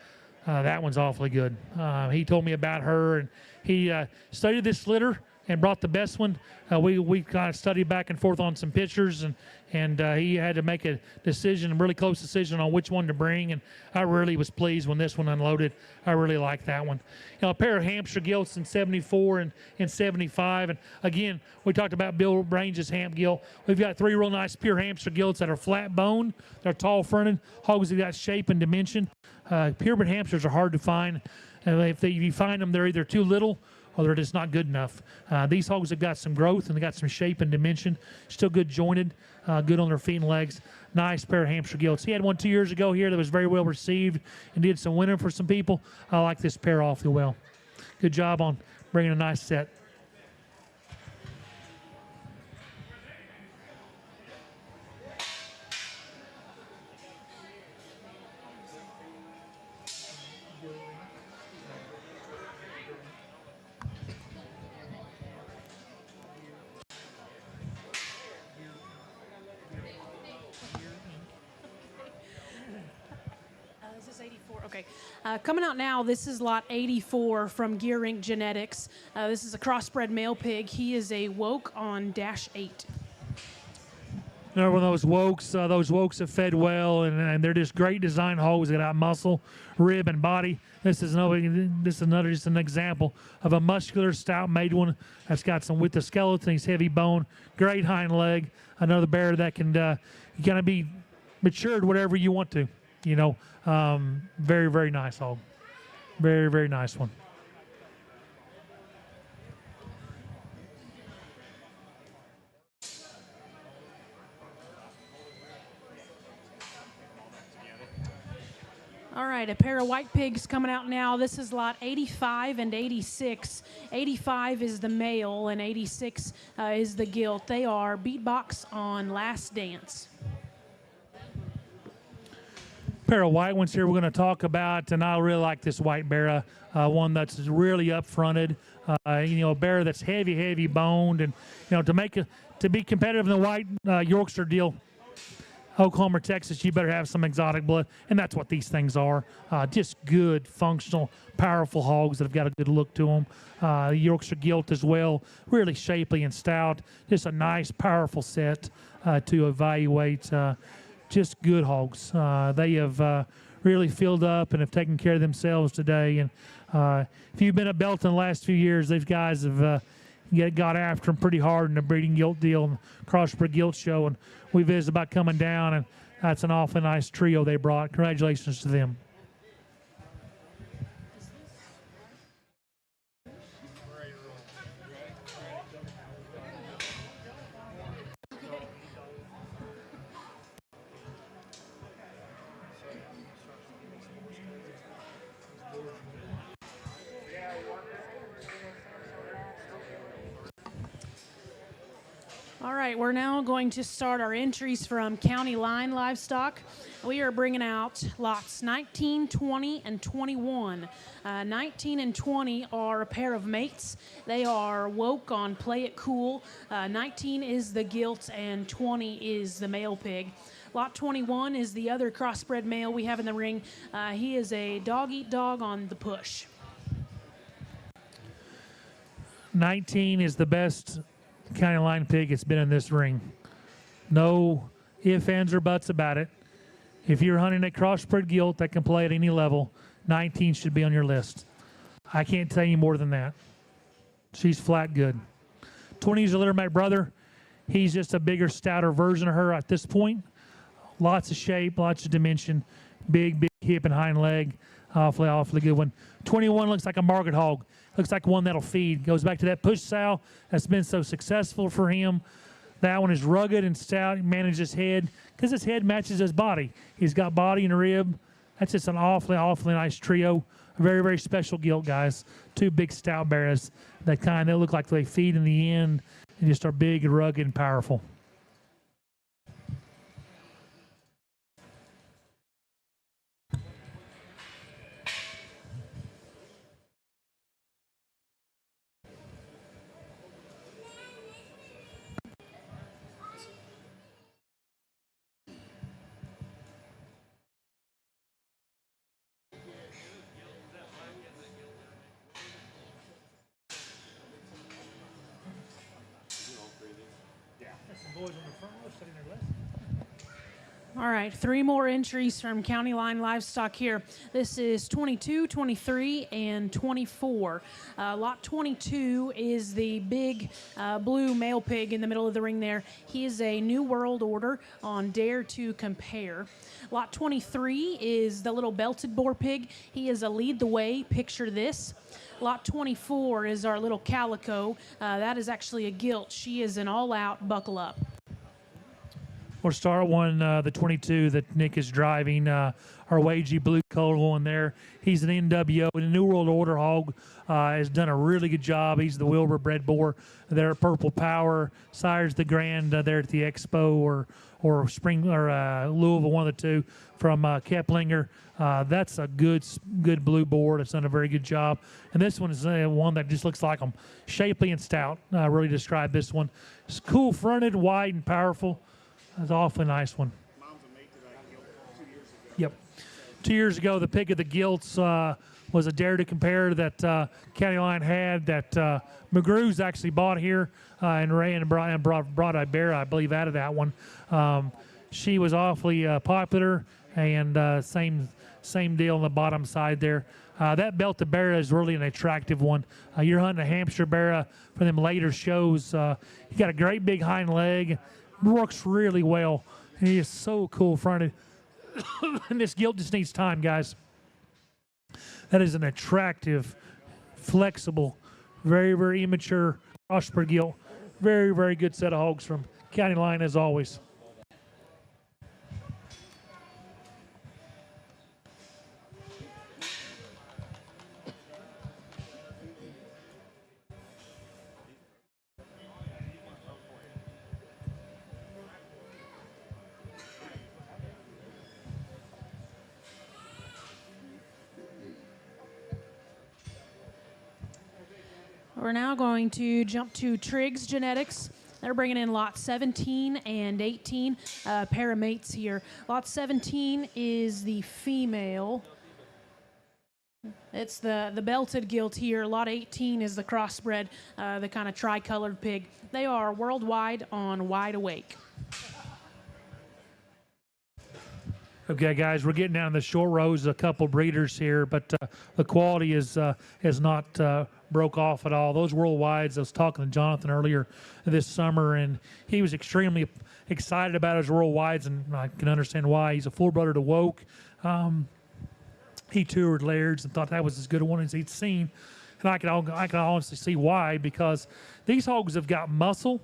Speaker 1: That one's awfully good. He told me about her, and he studied this litter and brought the best one. We kind of studied back and forth on some pictures, and he had to make a decision, a really close decision on which one to bring, and I really was pleased when this one unloaded. I really liked that one. A pair of Hampshire gilts in 74 and 75, and again, we talked about Bill Range's Hamp gilt. We've got 3 real nice pure Hampshire gilts that are flat boned, they're tall fronted, hogs that got shape and dimension. Purebred Hampshires are hard to find. If you find them, they're either too little or they're just not good enough. These hogs have got some growth and they got some shape and dimension. Still good jointed, good on their feet and legs. Nice pair of Hampshire gilts. He had one 2 years ago here that was very well received and did some winning for some people. I like this pair awfully well. Good job on bringing a nice set.
Speaker 2: Okay. Coming out now, this is lot 84 from Gear Inc. Genetics. This is a crossbred male pig. He is a woke on -8.
Speaker 1: Another one of those wokes have fed well, and they're just great design hogs that got muscle, rib, and body. This is another just an example of a muscular, stout made one that's got some with the skeleton. He's heavy bone, great hind leg. Another bear that can kind of be matured whatever you want to. You know, very, very nice hog. Very, very nice one.
Speaker 2: All right, a pair of white pigs coming out now. This is lot 85 and 86. 85 is the male and 86 is the gilt. They are beatbox on Last Dance.
Speaker 1: Pair of white ones here we're going to talk about, and I really like this white bear, one that's really up fronted, a bear that's heavy boned, and to be competitive in the white Yorkshire deal, Oklahoma or Texas, you better have some exotic blood, and that's what these things are. Just good, functional, powerful hogs that have got a good look to them. Yorkshire gilt as well, really shapely and stout. Just a nice, powerful set to evaluate. Just good hogs. They have really filled up and have taken care of themselves today. And if you've been at Belton the last few years, these guys have got after them pretty hard in the breeding gilt deal and crossbred gilt show. And we visited about coming down, and that's an awfully nice trio they brought. Congratulations to them.
Speaker 2: All right, we're now going to start our entries from County Line Livestock. We are bringing out lots 19, 20, and 21. 19 and 20 are a pair of mates. They are woke on Play It Cool. 19 is the gilt, and 20 is the male pig. Lot 21 is the other crossbred male we have in the ring. He is a dog-eat-dog on the push.
Speaker 1: 19 is the best County Line pig that's been in this ring. No ifs, ands, or buts about it. If you're hunting a crossbred gilt that can play at any level, 19 should be on your list. I can't tell you more than that. She's flat good. 20 is a littermate brother. He's just a bigger, stouter version of her at this point. Lots of shape, lots of dimension, big hip and hind leg. Awfully good one. 21 looks like a market hog. Looks like one that'll feed. Goes back to that push sow that's been so successful for him. That one is rugged and stout. He manages his head because his head matches his body. He's got body and a rib. That's just an awfully nice trio. A very, very special gilt, guys. Two big stout bears that they look like they feed in the end and just are big and rugged and powerful.
Speaker 2: All right, 3 more entries from County Line Livestock here. This is 22, 23, and 24. Lot 22 is the big blue male pig in the middle of the ring there. He is a New World Order on Dare to Compare. Lot 23 is the little belted boar pig. He is a Lead the Way. Picture this. Lot 24 is our little calico. That is actually a gilt. She is an all-out buckle up.
Speaker 1: We'll start the 22 that Nick is driving. Our wagey blue color one there. He's an NWO, and the New World Order hog has done a really good job. He's the Wilbur bred boar. They're Purple Power. Sire's the Grand there at the Expo or Spring or Louisville, one of the two from Keplinger. That's a good blue boar. That's done a very good job. And this one is one that just looks like them, shapely and stout. Really describe this one. It's cool fronted, wide, and powerful. That's an awfully nice one.
Speaker 6: Mom's a mate that I killed 2 years ago.
Speaker 1: Yep. 2 years ago, the pick of the Gilts was a dare to compare that County Line had that McGrew's actually bought here and ran and brought a bear, I believe, out of that one. She was awfully popular, and same deal on the bottom side there. That belted bear is really an attractive one. You're hunting a Hampshire bear for them later shows. He got a great big hind leg, works really well. He is so cool fronted. And this gilt just needs time, guys. That is an attractive, flexible, very, very immature crossbred gilt. Very, very good set of hogs from County Line as always.
Speaker 2: We're now going to jump to Triggs Genetics. They're bringing in lot 17 and 18, pair of mates here. Lot 17 is the female. It's the belted gilt here. Lot 18 is the crossbred, the kind of tricolored pig. They are worldwide on Wide Awake.
Speaker 1: Okay, guys, we're getting down the short rows. A couple breeders here, but the quality is not broke off at all. Those worldwides, I was talking to Jonathan earlier this summer, and he was extremely excited about his worldwides, and I can understand why. He's a full brother to Woke. He toured Laird's and thought that was as good a one as he'd seen, and I can honestly see why, because these hogs have got muscle.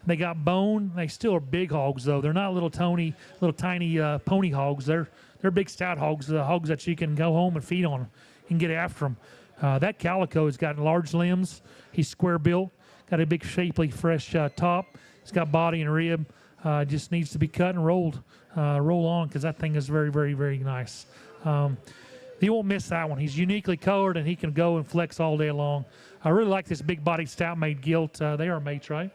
Speaker 1: They got bone. They still are big hogs, though. They're not little tiny pony hogs. They're big, stout hogs, the hogs that you can go home and feed on and get after them. That calico has got large limbs. He's square built, got a big, shapely, fresh top. He's got body and rib. Just needs to be cut and rolled, roll on, because that thing is very, very, very nice. You won't miss that one. He's uniquely colored, and he can go and flex all day long. I really like this big-bodied stout-made gilt. They are mates, right?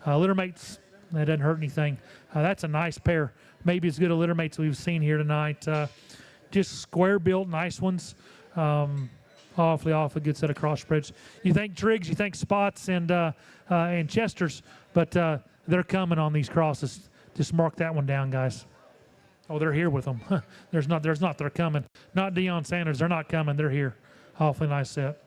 Speaker 1: Litter mates, that doesn't hurt anything. That's a nice pair. Maybe as good a litter mates we've seen here tonight. Just square built, nice ones. Awfully good set of crossbreds. You think Triggs, you think Spots and Chesters, but they're coming on these crosses. Just mark that one down, guys. Oh, they're here with them. There's not. They're coming. Not Deion Sanders. They're not coming. They're here. Awfully nice set.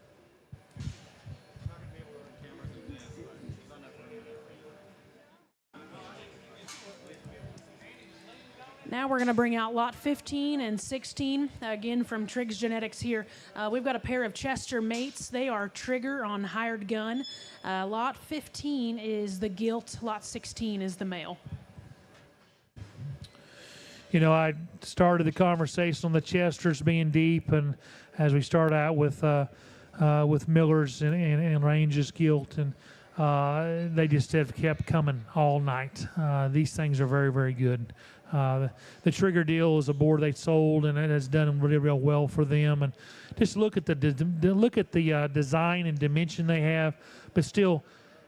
Speaker 2: Now we're going to bring out lot 15 and 16, again from Triggs Genetics here. We've got a pair of Chester mates. They are trigger on hired gun. Lot 15 is the gilt. Lot 16 is the male.
Speaker 1: You know, I started the conversation on the Chesters being deep, and as we start out with Miller's and Range's gilt, and they just have kept coming all night. These things are very, very good. The Trigger deal is a board they sold, and it has done really, real well for them. And just look at the design and dimension they have, but still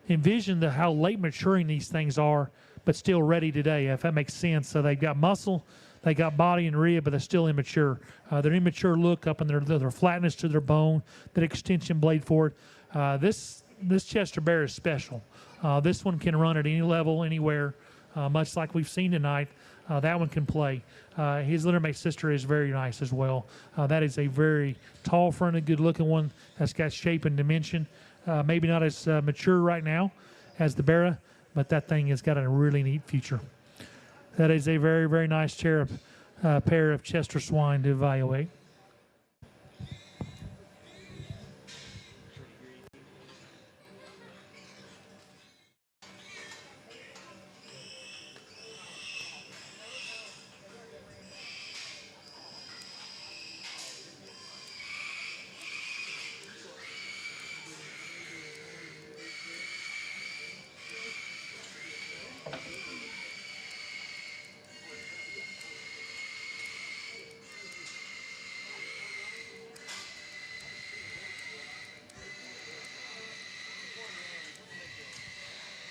Speaker 1: envision how late maturing these things are, but still ready today, if that makes sense. So they've got muscle, they got body and rib, but they're still immature. Their immature look up in their flatness to their bone, that extension blade forward. This Chester bear is special. This one can run at any level, anywhere, much like we've seen tonight. That one can play. His littermate sister is very nice as well. That is a very tall-fronted, good-looking one that's got shape and dimension. Maybe not as mature right now as the Barra, but that thing has got a really neat future. That is a very, very nice pair of Chester swine to evaluate.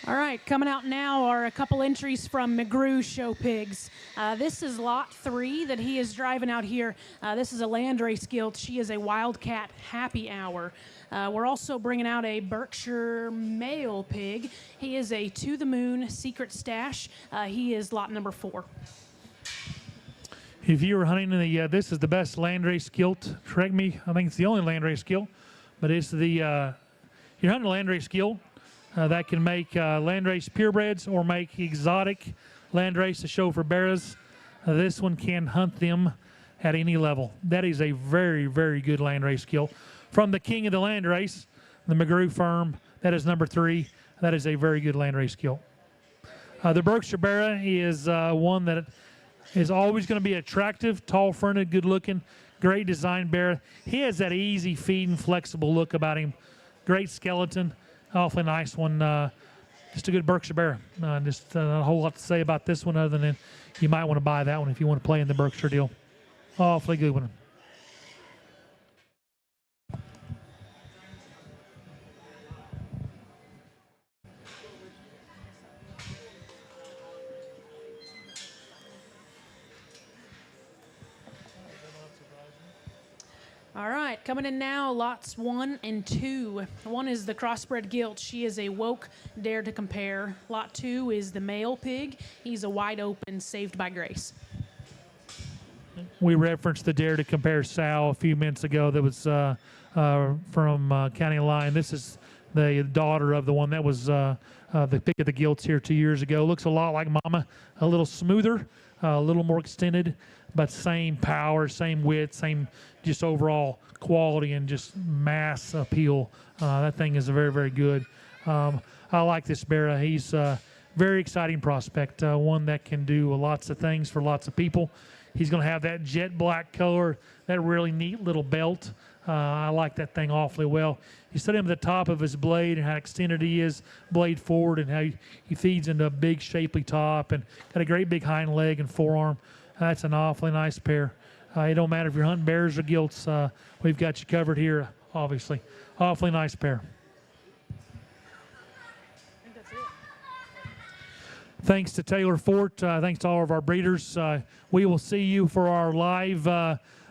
Speaker 2: All right, coming out now are a couple entries from McGrew Show Pigs. This is lot 3 that he is driving out here. This is a landrace gilt. She is a Wildcat Happy Hour. We're also bringing out a Berkshire male pig. He is a To the Moon Secret Stash. He is lot number 4.
Speaker 1: If you were hunting in the, this is the best landrace gilt. Correct me, I think it's the only landrace gilt, but it's the, you're hunting a landrace gilt. That can make landrace purebreds or make exotic landrace to show for bearers. This one can hunt them at any level. That is a very, very good landrace gilt. From the king of the landrace, the McGrew firm, that is number 3. That is a very good landrace gilt. The Berkshire Barra is one that is always going to be attractive, tall-fronted, good-looking, great design bear. He has that easy feeding, flexible look about him. Great skeleton. Awfully nice one. Just a good Berkshire Bear. Just not a whole lot to say about this one other than you might want to buy that one if you want to play in the Berkshire deal. Awfully good one.
Speaker 2: All right, coming in now, lots 1 and 2. 1 is the crossbred gilt. She is a woke dare to compare. Lot 2 is the male pig. He's a wide open saved by grace.
Speaker 1: We referenced the dare to compare sow a few minutes ago that was from County Line. This is the daughter of the one that was the pick of the gilts here 2 years ago. Looks a lot like Mama, a little smoother, a little more extended, but same power, same width, same just overall quality and just mass appeal. That thing is very, very good. I like this bear. He's a very exciting prospect, one that can do lots of things for lots of people. He's going to have that jet black color, that really neat little belt. I like that thing awfully well. You set him at the top of his blade and how extended he is, blade forward, and how he feeds into a big shapely top and got a great big hind leg and forearm. That's an awfully nice pair. It don't matter if you're hunting bears or gilts. We've got you covered here, obviously. Awfully nice pair. Thanks to Taylor Fort. Thanks to all of our breeders. We will see you for our live.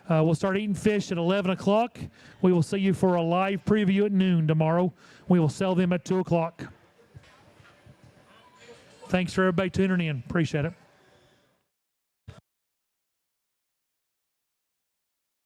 Speaker 1: We'll start eating fish at 11 o'clock. We will see you for a live preview at noon tomorrow. We will sell them at 2 o'clock. Thanks for everybody tuning in. Appreciate it.